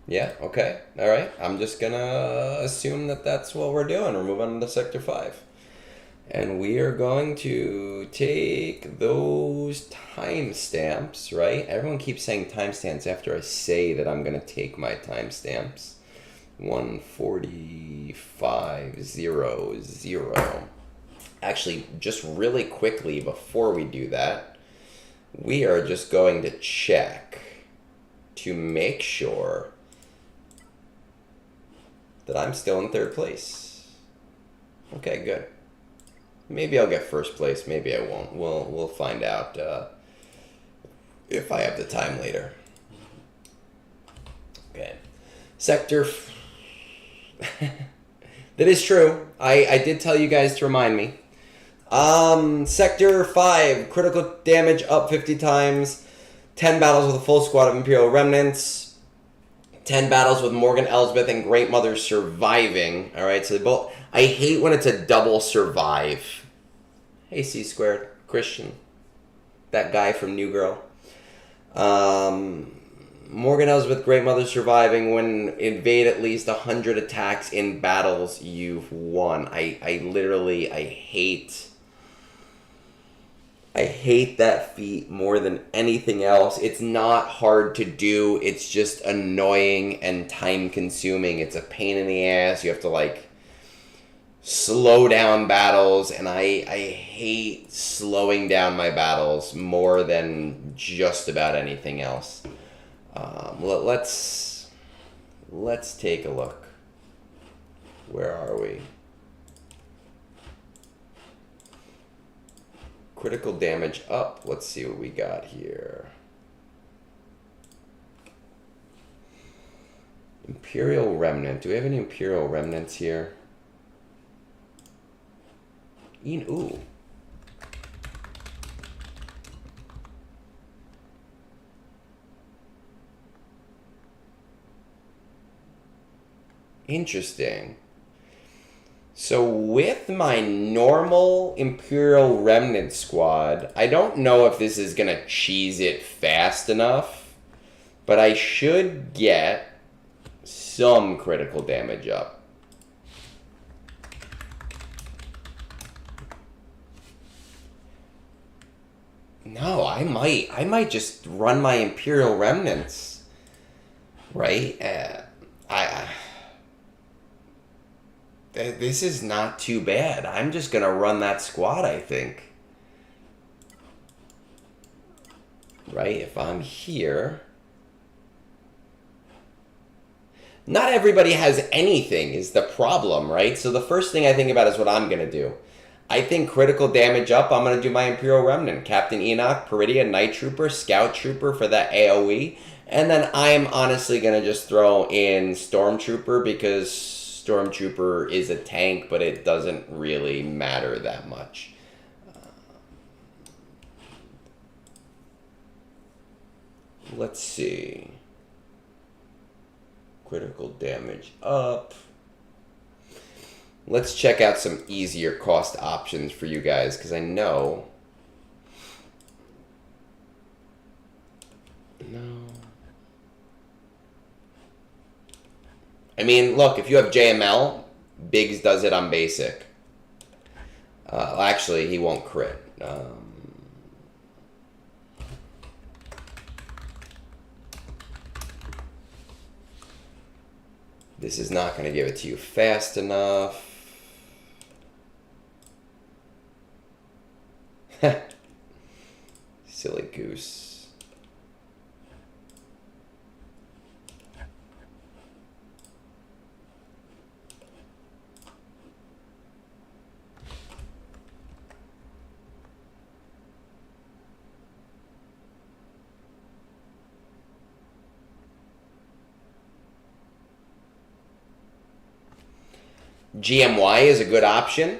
Yeah, okay, all right. I'm just gonna assume that that's what we're doing. We're moving on to Sector 5. And we are going to take those timestamps, right? Everyone keeps saying timestamps after I say that I'm gonna take my timestamps. 145.00. Actually, just really quickly before we do that, we are just going to check to make sure that I'm still in third place. Okay, good. Maybe I'll get first place. Maybe I won't. We'll find out if I have the time later. Okay, sector. That is true. I did tell you guys to remind me. Sector 5, critical damage up 50 times. 10 battles with a full squad of Imperial Remnants. 10 battles with Morgan Elsbeth and Great Mother surviving. Alright, so they both... I hate when it's a double survive. Hey, C Squared. Christian. That guy from New Girl. Morgan Elsbeth, Great Mother surviving. When invade at least 100 attacks in battles, you've won. I hate that feat more than anything else. It's not hard to do. It's just annoying and time consuming. It's a pain in the ass. You have to like slow down battles, and I hate slowing down my battles more than just about anything else. Let's take a look. Where are we? Critical damage up. Let's see what we got here. Imperial Remnant. Do we have any Imperial Remnants here? Ooh. Interesting. So with my normal Imperial Remnant squad, I don't know if this is going to cheese it fast enough, but I should get some critical damage up. No, I might just run my Imperial Remnants, right? This is not too bad. I'm just going to run that squad, I think. Right? If I'm here. Not everybody has anything is the problem, right? So the first thing I think about is what I'm going to do. I think critical damage up, I'm going to do my Imperial Remnant. Captain Enoch, Peridia, Night Trooper, Scout Trooper for that AoE. And then I'm honestly going to just throw in Stormtrooper because Stormtrooper is a tank, but it doesn't really matter that much. Let's see. Critical damage up. Let's check out some easier cost options for you guys, because I know... No. I mean, look, if you have JML, Biggs does it on basic. Actually, he won't crit. This is not going to give it to you fast enough. Silly goose. GMY is a good option.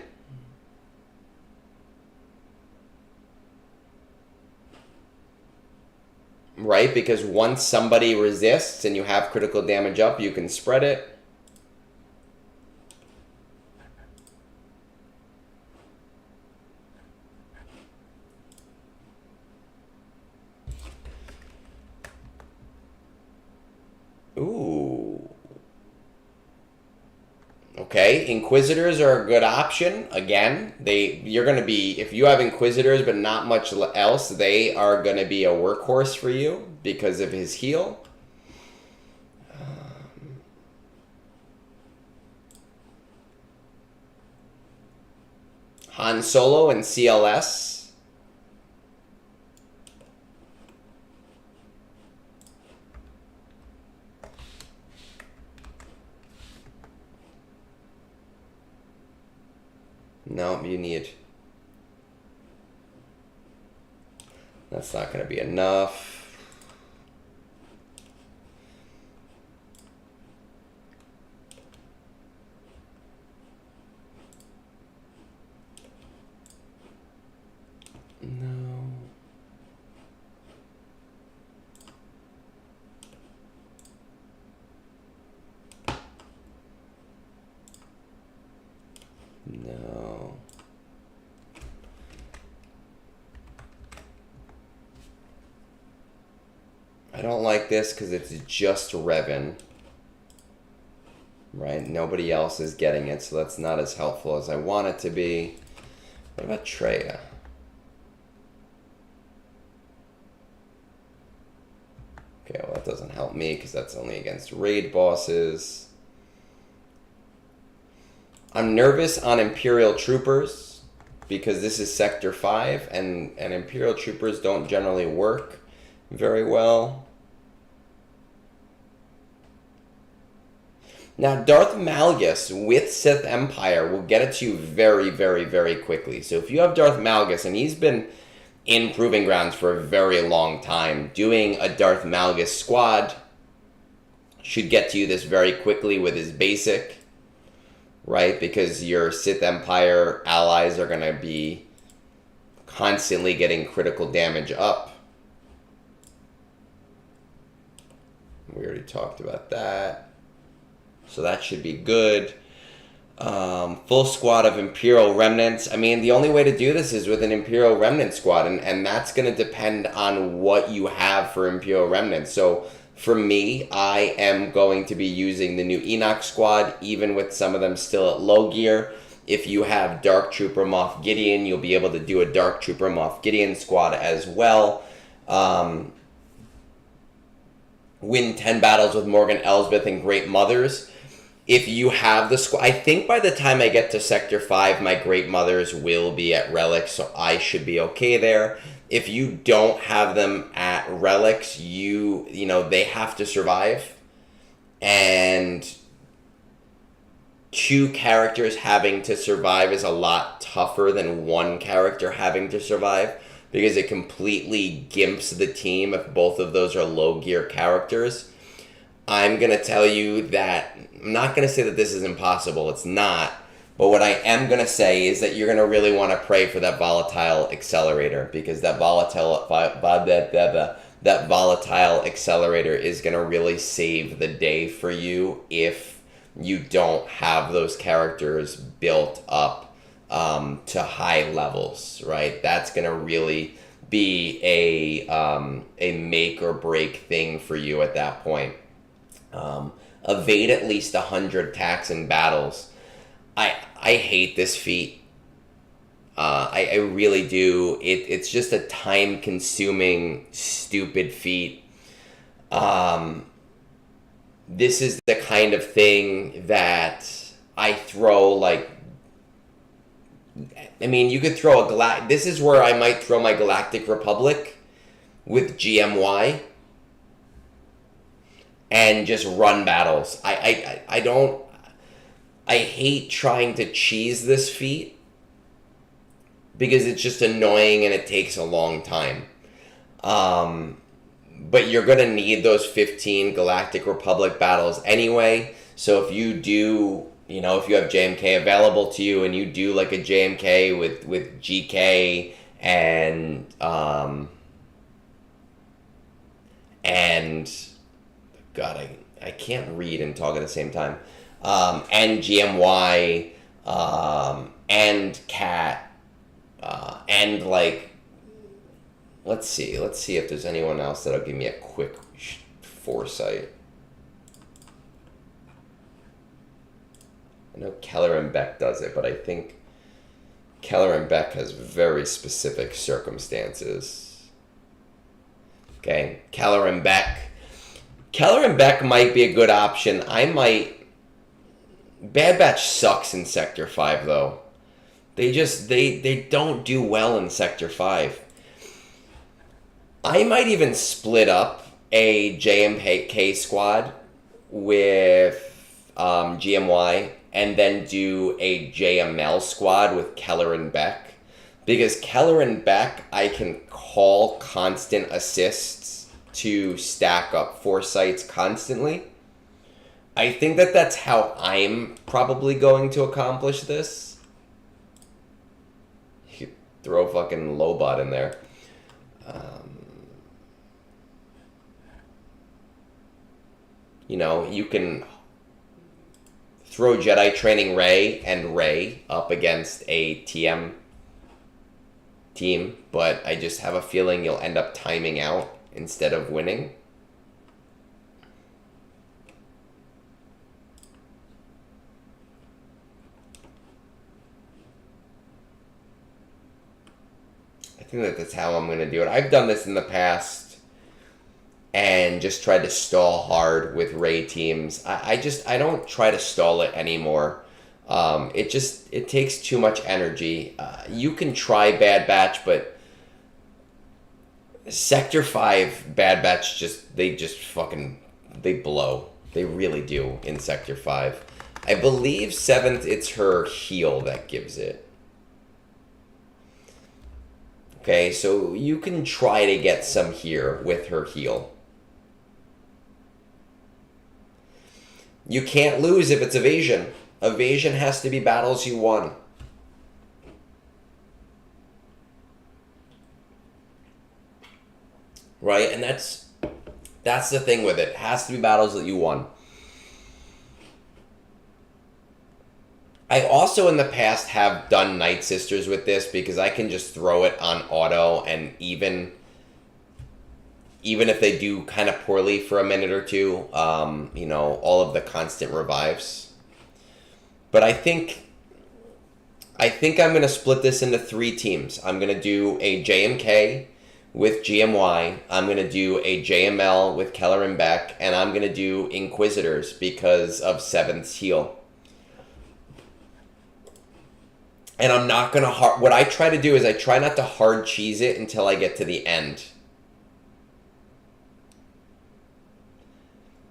right? Because once somebody resists and you have critical damage up, you can spread it. Ooh. Okay, Inquisitors are a good option. Again, you're going to be, if you have Inquisitors but not much else, they are going to be a workhorse for you because of his heal. Han Solo and CLS. No, you need... That's not going to be enough. No. No. I don't like this because it's just Revan. Right? Nobody else is getting it, so that's not as helpful as I want it to be. What about Treya? Okay, well that doesn't help me because that's only against raid bosses. I'm nervous on Imperial Troopers because this is Sector 5 and Imperial Troopers don't generally work very well. Now, Darth Malgus with Sith Empire will get it to you very, very, very quickly. So if you have Darth Malgus, and he's been in Proving Grounds for a very long time, doing a Darth Malgus squad should get to you this very quickly with his basic, right? Because your Sith Empire allies are going to be constantly getting critical damage up. We already talked about that. So that should be good. Full squad of Imperial Remnants. I mean, the only way to do this is with an Imperial Remnant squad, and that's going to depend on what you have for Imperial Remnants. So for me, I am going to be using the new Enoch squad, even with some of them still at low gear. If you have Dark Trooper Moff Gideon, you'll be able to do a Dark Trooper Moff Gideon squad as well. Win 10 battles with Morgan Elsbeth and Great Mothers. If you have the squad, I think by the time I get to Sector 5, my Great Mothers will be at Relics, so I should be okay there. If you don't have them at Relics, you know, they have to survive. And 2 characters having to survive is a lot tougher than 1 character having to survive, because it completely gimps the team if both of those are low gear characters. I'm going to tell you that, I'm not going to say that this is impossible, it's not, but what I am going to say is that you're going to really want to pray for that volatile accelerator, because that volatile accelerator is going to really save the day for you if you don't have those characters built up to high levels, right? That's going to really be a make or break thing for you at that point. Evade at least 100 attacks in battles. I hate this feat. I really do. It's just a time-consuming, stupid feat. This is the kind of thing that I throw, like, I mean, you could throw this is where I might throw my Galactic Republic with GMY and just run battles. I hate trying to cheese this feat because it's just annoying and it takes a long time. But you're going to need those 15 Galactic Republic battles anyway. So if you do, you know, if you have JMK available to you and you do like a JMK with GK and and God, I can't read and talk at the same time. And GMY, and Cat, and like, let's see if there's anyone else that'll give me a quick foresight. I know Keller and Beck does it, but I think Keller and Beck has very specific circumstances. Okay, Keller and Beck might be a good option. Bad Batch sucks in Sector 5, though. They don't do well in Sector 5. I might even split up a JMK squad with GMY and then do a JML squad with Keller and Beck. Because Keller and Beck, I can call constant assists to stack up foresights constantly. I think that's how I'm probably going to accomplish this. You throw fucking Lobot in there. You can throw Jedi Training Rey and Rey up against a TM team, but I just have a feeling you'll end up timing out instead of winning. I think that's how I'm going to do it. I've done this in the past and just tried to stall hard with Rey teams. I don't try to stall it anymore. It takes too much energy. You can try Bad Batch, but Sector 5 Bad Batch they blow. They really do in Sector 5. I believe 7th, it's her heal that gives it. Okay, so you can try to get some here with her heal. You can't lose if it's evasion. Evasion has to be battles you won. Right? And that's the thing with it. It has to be battles that you won. I also in the past have done Night Sisters with this because I can just throw it on auto, and even if they do kind of poorly for a minute or two, all of the constant revives. But I think I'm going to split this into 3 teams. I'm going to do a JMK with GMY. I'm going to do a JML with Keller and Beck. And I'm going to do Inquisitors because of 7th's heal. And I'm not going to... What I try to do is I try not to hard cheese it until I get to the end.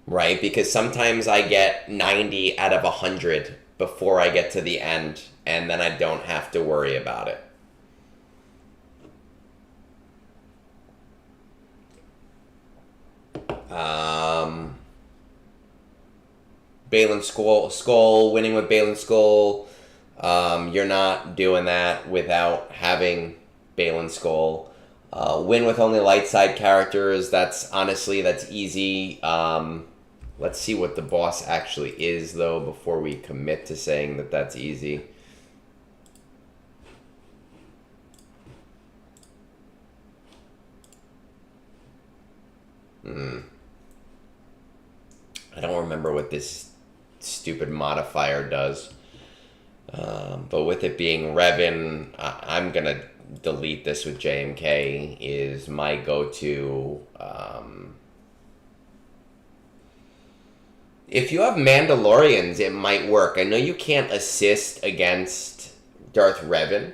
Right? Because sometimes I get 90 out of 100 before I get to the end, and then I don't have to worry about it. Balin Skull, winning with Balin Skull. You're not doing that without having Balin Skull. Win with only light side characters. That's easy. Let's see what the boss actually is, though, before we commit to saying that that's easy. I don't remember what this stupid modifier does. But with it being Revan, I'm going to delete this with JMK is my go-to. If you have Mandalorians, it might work. I know you can't assist against Darth Revan.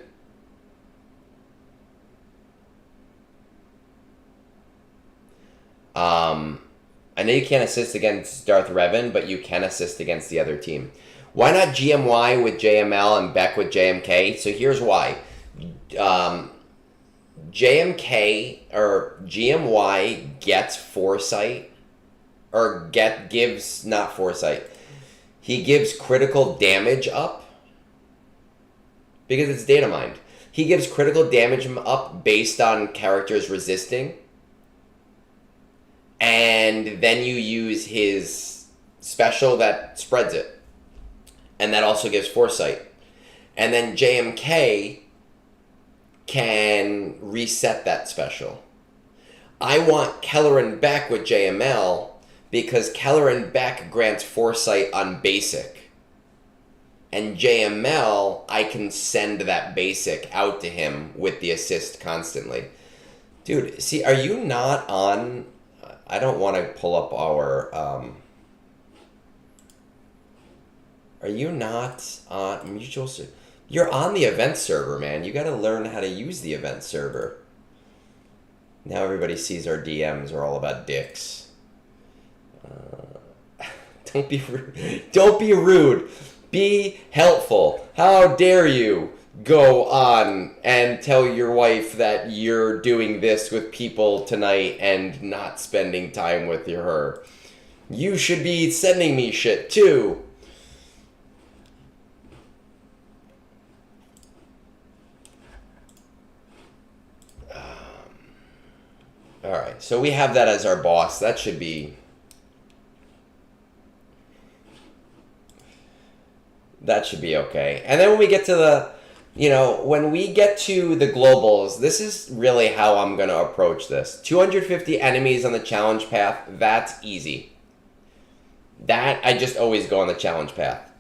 I know you can't assist against Darth Revan, but you can assist against the other team. Why not GMY with JML and Beck with JMK? So here's why. JMK or GMY gets foresight, or gives not foresight. He gives critical damage up because it's data mined. He gives critical damage up based on characters resisting. and then you use his special that spreads it, and that also gives foresight. And then JMK can reset that special. I want Keller and Beck with JML because Keller and Beck grants foresight on basic. And JML, I can send that basic out to him with the assist constantly. Dude, see, are you not on... I don't want to pull up our... Are you not on mutual... You're on the event server, man. You got to learn how to use the event server. Now everybody sees our DMs are all about dicks. Don't be rude. Don't be rude. Be helpful. How dare you go on and tell your wife that you're doing this with people tonight and not spending time with her? You should be sending me shit too. All right, so we have that as our boss. That should be... That should be okay. And then when we get to the... when we get to the globals, this is really how I'm going to approach this. 250 enemies on the challenge path, that's easy. That, I just always go on the challenge path.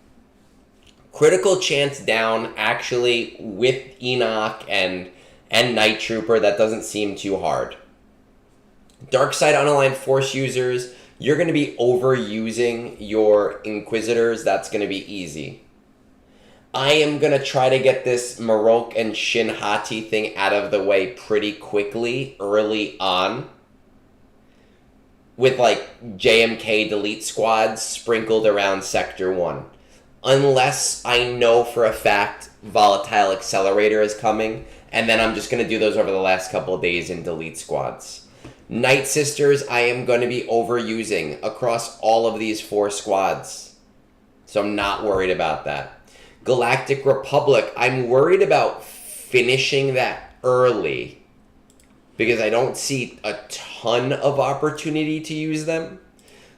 Critical chance down, actually, with Enoch and Night Trooper, that doesn't seem too hard. Dark side unaligned force users, you're going to be overusing your Inquisitors. That's going to be easy. I am going to try to get this Marok and Shinhati thing out of the way pretty quickly early on. With like JMK delete squads sprinkled around Sector 1. Unless I know for a fact Volatile Accelerator is coming. And then I'm just going to do those over the last couple of days in delete squads. Night Sisters, I am going to be overusing across all of these 4 squads. So I'm not worried about that. Galactic Republic, I'm worried about finishing that early. Because I don't see a ton of opportunity to use them.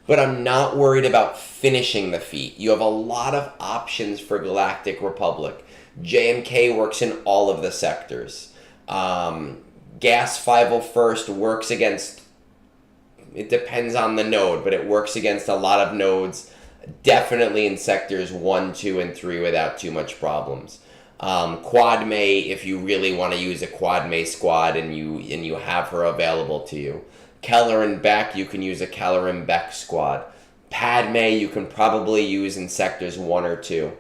But I'm not worried about finishing the feat. You have a lot of options for Galactic Republic. JMK works in all of the sectors. Gas 501st works against, it depends on the node, but it works against a lot of nodes, definitely in sectors 1, 2, and 3 without too much problems. Quad May, if you really want to use a Quad May squad and you have her available to you. Keller and Beck, you can use a Keller and Beck squad. Padme, you can probably use in sectors 1 or 2.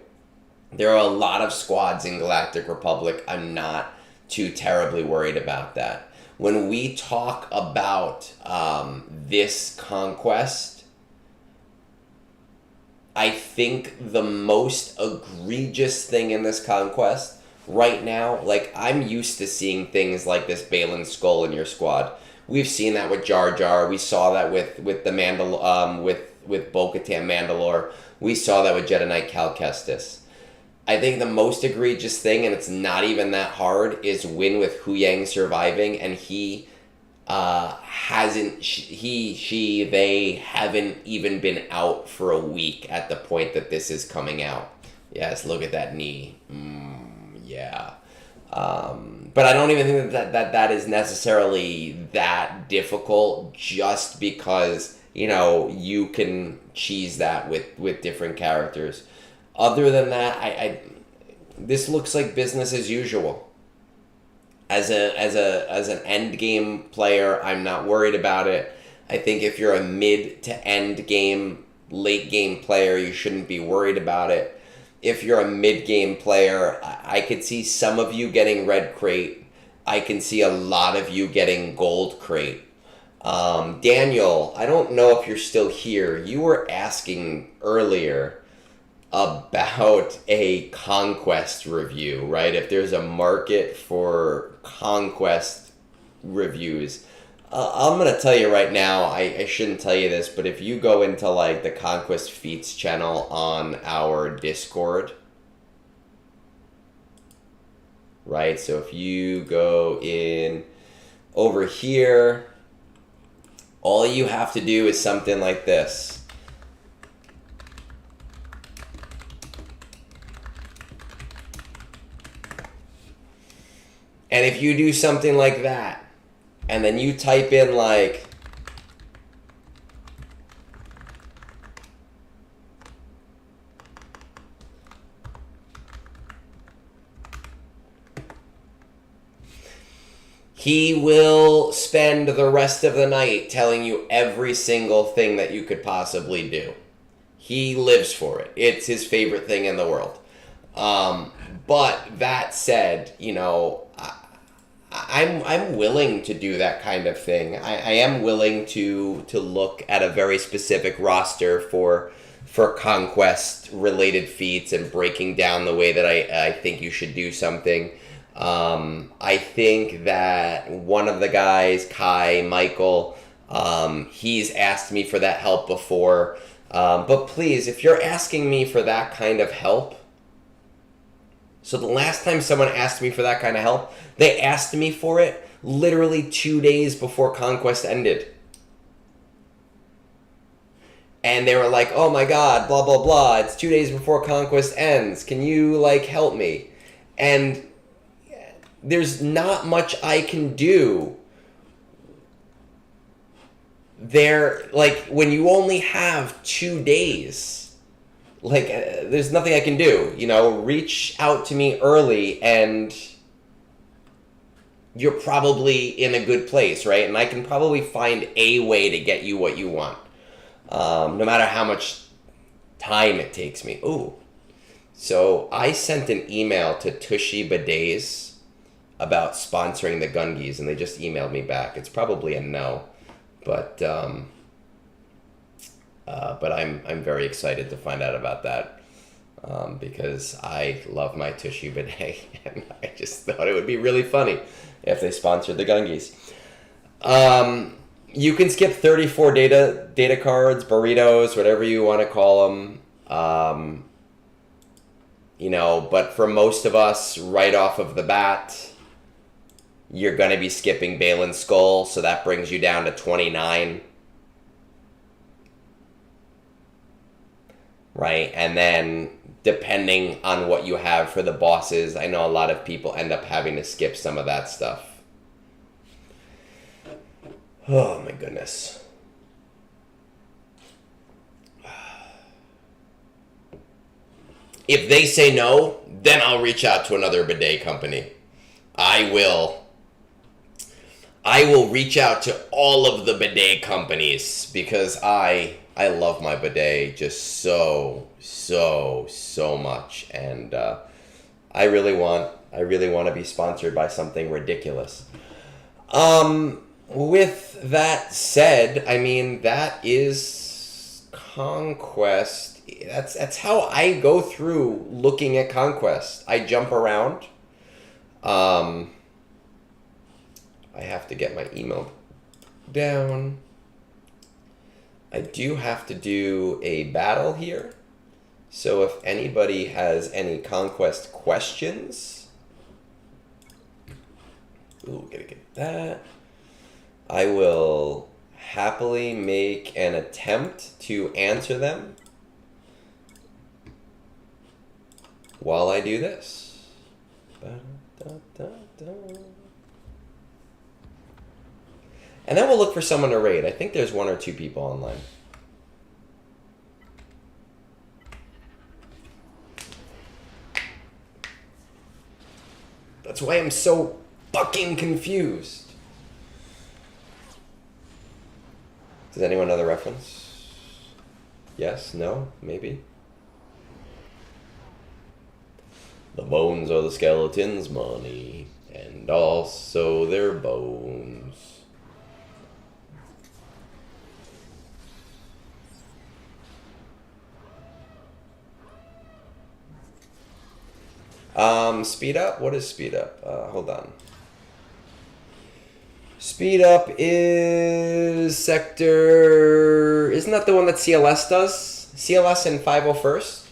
There are a lot of squads in Galactic Republic. I'm not too terribly worried about that. When we talk about this Conquest, I think the most egregious thing in this Conquest right now, like I'm used to seeing things like this Balin Skull in your squad. We've seen that with Jar Jar. We saw that with the with Bo-Katan Mandalore. We saw that with Jedi Knight Cal Kestis. I think the most egregious thing, and it's not even that hard, is win with Hu Yang surviving, and they haven't even been out for a week at the point that this is coming out. Yes, look at that knee. Yeah. But I don't even think that is necessarily that difficult, just because, you can cheese that with different characters. Other than that, this looks like business as usual. As an end game player, I'm not worried about it. I think if you're a mid to end game, late game player, you shouldn't be worried about it. If you're a mid game player, I could see some of you getting red crate. I can see a lot of you getting gold crate. Daniel, I don't know if you're still here. You were asking earlier about a Conquest review, right? If there's a market for Conquest reviews. I'm going to tell you right now, I shouldn't tell you this, but if you go into like the Conquest Feats channel on our Discord, right? So if you go in over here, all you have to do is something like this. And if you do something like that, and then you type in like, he will spend the rest of the night telling you every single thing that you could possibly do. He lives for it. It's his favorite thing in the world. But that said, you know, I'm willing to do that kind of thing. I am willing to look at a very specific roster for Conquest related feats and breaking down the way that I think you should do something. I think that one of the guys, Kai, Michael, he's asked me for that help before. But please, if you're asking me for that kind of help, so the last time someone asked me for that kind of help, they asked me for it literally 2 days before Conquest ended. And they were like, oh my god, blah, blah, blah, it's 2 days before Conquest ends. Can you, like, help me? And there's not much I can do there, like, when you only have 2 days. Like, there's nothing I can do, you know. Reach out to me early and you're probably in a good place, right? And I can probably find a way to get you what you want, no matter how much time it takes me. Ooh. So I sent an email to Tushy Bidets about sponsoring the Gungies, and they just emailed me back. It's probably a no, but I'm very excited to find out about that, because I love my Tushy Bidet, and I just thought it would be really funny if they sponsored the Gungies. You can skip 34 data cards, burritos, whatever you want to call them. You know, but for most of us, right off of the bat, you're going to be skipping Balin's Skull, so that brings you down to 29. Right? And then, depending on what you have for the bosses, I know a lot of people end up having to skip some of that stuff. Oh my goodness. If they say no, then I'll reach out to another bidet company. I will reach out to all of the bidet companies, because I love my bidet just so much, and I really want to be sponsored by something ridiculous. With that said, I mean, that is Conquest. That's how I go through looking at Conquest. I jump around. I have to get my email down. I do have to do a battle here. So if anybody has any Conquest questions, ooh, gotta get that. I will happily make an attempt to answer them while I do this. And then we'll look for someone to raid. I think there's 1 or 2 people online. That's why I'm so fucking confused. Does anyone know the reference? Yes? No? Maybe? The bones are the skeleton's money, and also their bones. Speed up? What is speed up? Hold on. Speed up is sector... Isn't that the one that CLS does? CLS and 501st?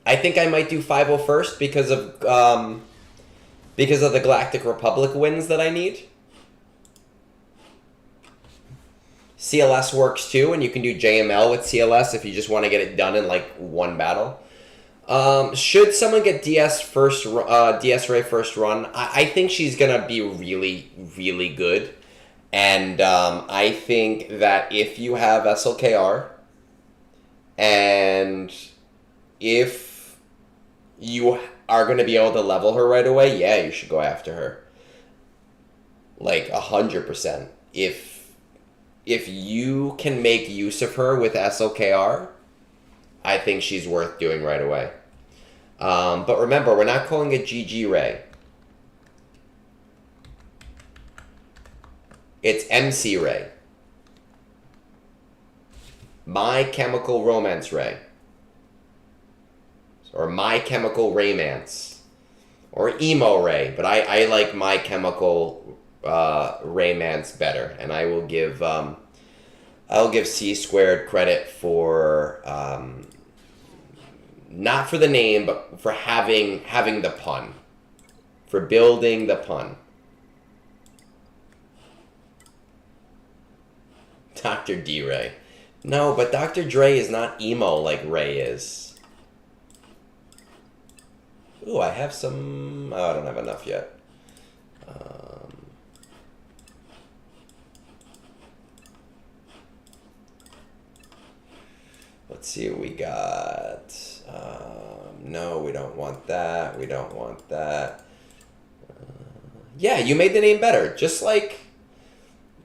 I think I might do 501st because of because of the Galactic Republic wins that I need. CLS works too, and you can do JML with CLS if you just want to get it done in like one battle. Should someone get DS Ray first run? I think she's gonna be really, really good, and I think that if you have SLKR, and if you are gonna be able to level her right away, yeah, you should go after her. Like 100%. If you can make use of her with SLKR, I think she's worth doing right away. But remember, we're not calling it GG Ray. It's MC Ray. My Chemical Romance Ray. Or My Chemical Raymance. Or Emo Ray. But I like My Chemical Raymance better. And I will give I'll give C² credit for not for the name, but for having the pun. For building the pun. Dr. D. Ray. No, but Dr. Dre is not emo like Ray is. Ooh, I have some... Oh, I don't have enough yet. Let's see what we got. No, we don't want that. We don't want that. Yeah, you made the name better. Just like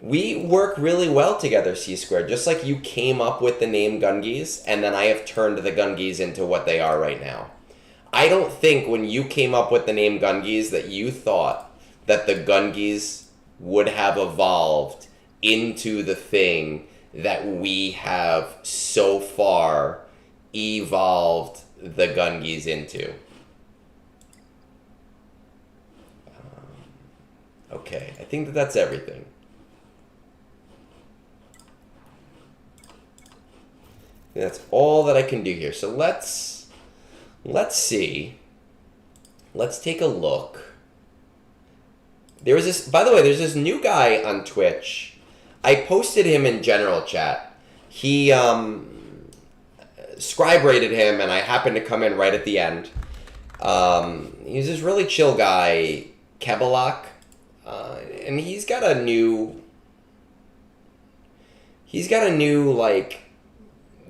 we work really well together, C². Just like you came up with the name Gungies, and then I have turned the Gungies into what they are right now. I don't think when you came up with the name Gungies that you thought that the Gungies would have evolved into the thing that we have so far evolved the Gungies into. Okay, I think that's everything. That's all that I can do here. So let's see. Let's take a look. There was this, by the way, there's this new guy on Twitch. I posted him in general chat. He scribe rated him, and I happened to come in right at the end. He's this really chill guy, Kebalak, and he's got a new like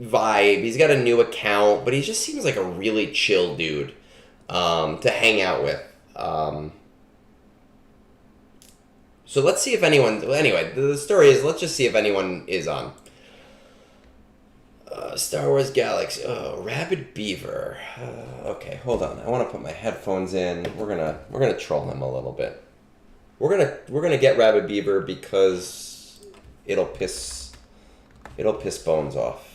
vibe. He's got a new account, but he just seems like a really chill dude to hang out with. So let's see if anyone... Anyway, the story is, let's just see if anyone is on. Star Wars Galaxy. Oh, Rabid Beaver. Okay, hold on. I want to put my headphones in. We're gonna troll him a little bit. We're gonna get Rabid Beaver because it'll piss Bones off.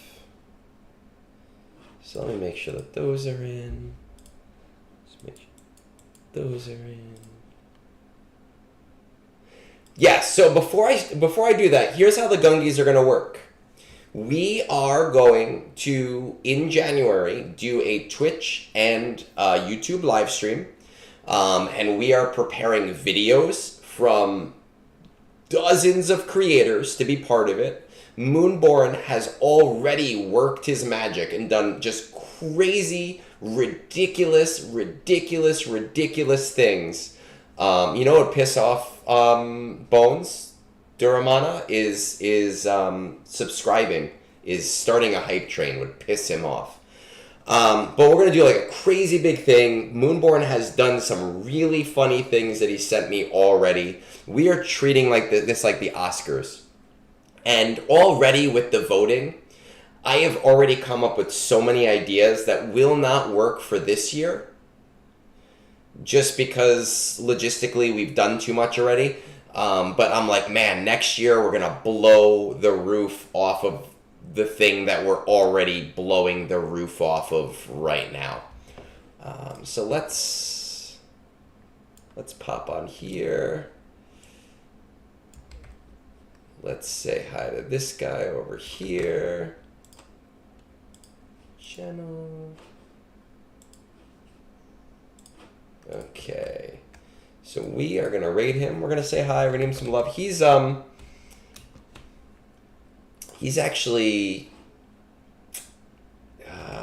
So let me make sure that those are in. Just make sure those are in. Yes, so before I do that, here's how the Gungies are going to work. We are going to, in January, do a Twitch and YouTube live stream. And we are preparing videos from dozens of creators to be part of it. Moonborn has already worked his magic and done just crazy, ridiculous things. You know what piss off Bones Duramana is subscribing, is starting a hype train, would piss him off. But we're going to do like a crazy big thing. Moonborn has done some really funny things that he sent me already. We are treating like this like the Oscars. And already with the voting, I have already come up with so many ideas that will not work for this year. Just because logistically we've done too much already. But I'm like, man, next year we're going to blow the roof off of the thing that we're already blowing the roof off of right now. So let's pop on here. Let's say hi to this guy over here. Channel. Okay. So we are gonna raid him. We're gonna say hi, redeem some love. He's actually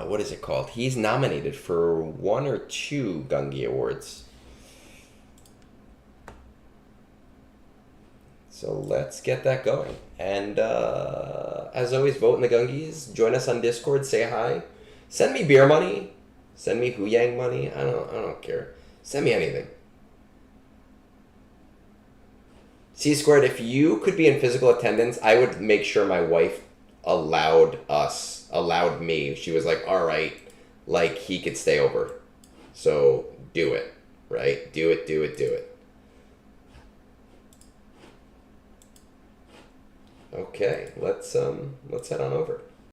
what is it called? He's nominated for 1 or 2 Gungie Awards. So let's get that going. And as always, vote in the Gungies. Join us on Discord. Say hi. Send me beer money. Send me Huyang money. I don't care. Send me anything. C squared. If you could be in physical attendance, I would make sure my wife allowed me. She was like, all right, like he could stay over. So do it, right? Do it. Okay, let's head on over.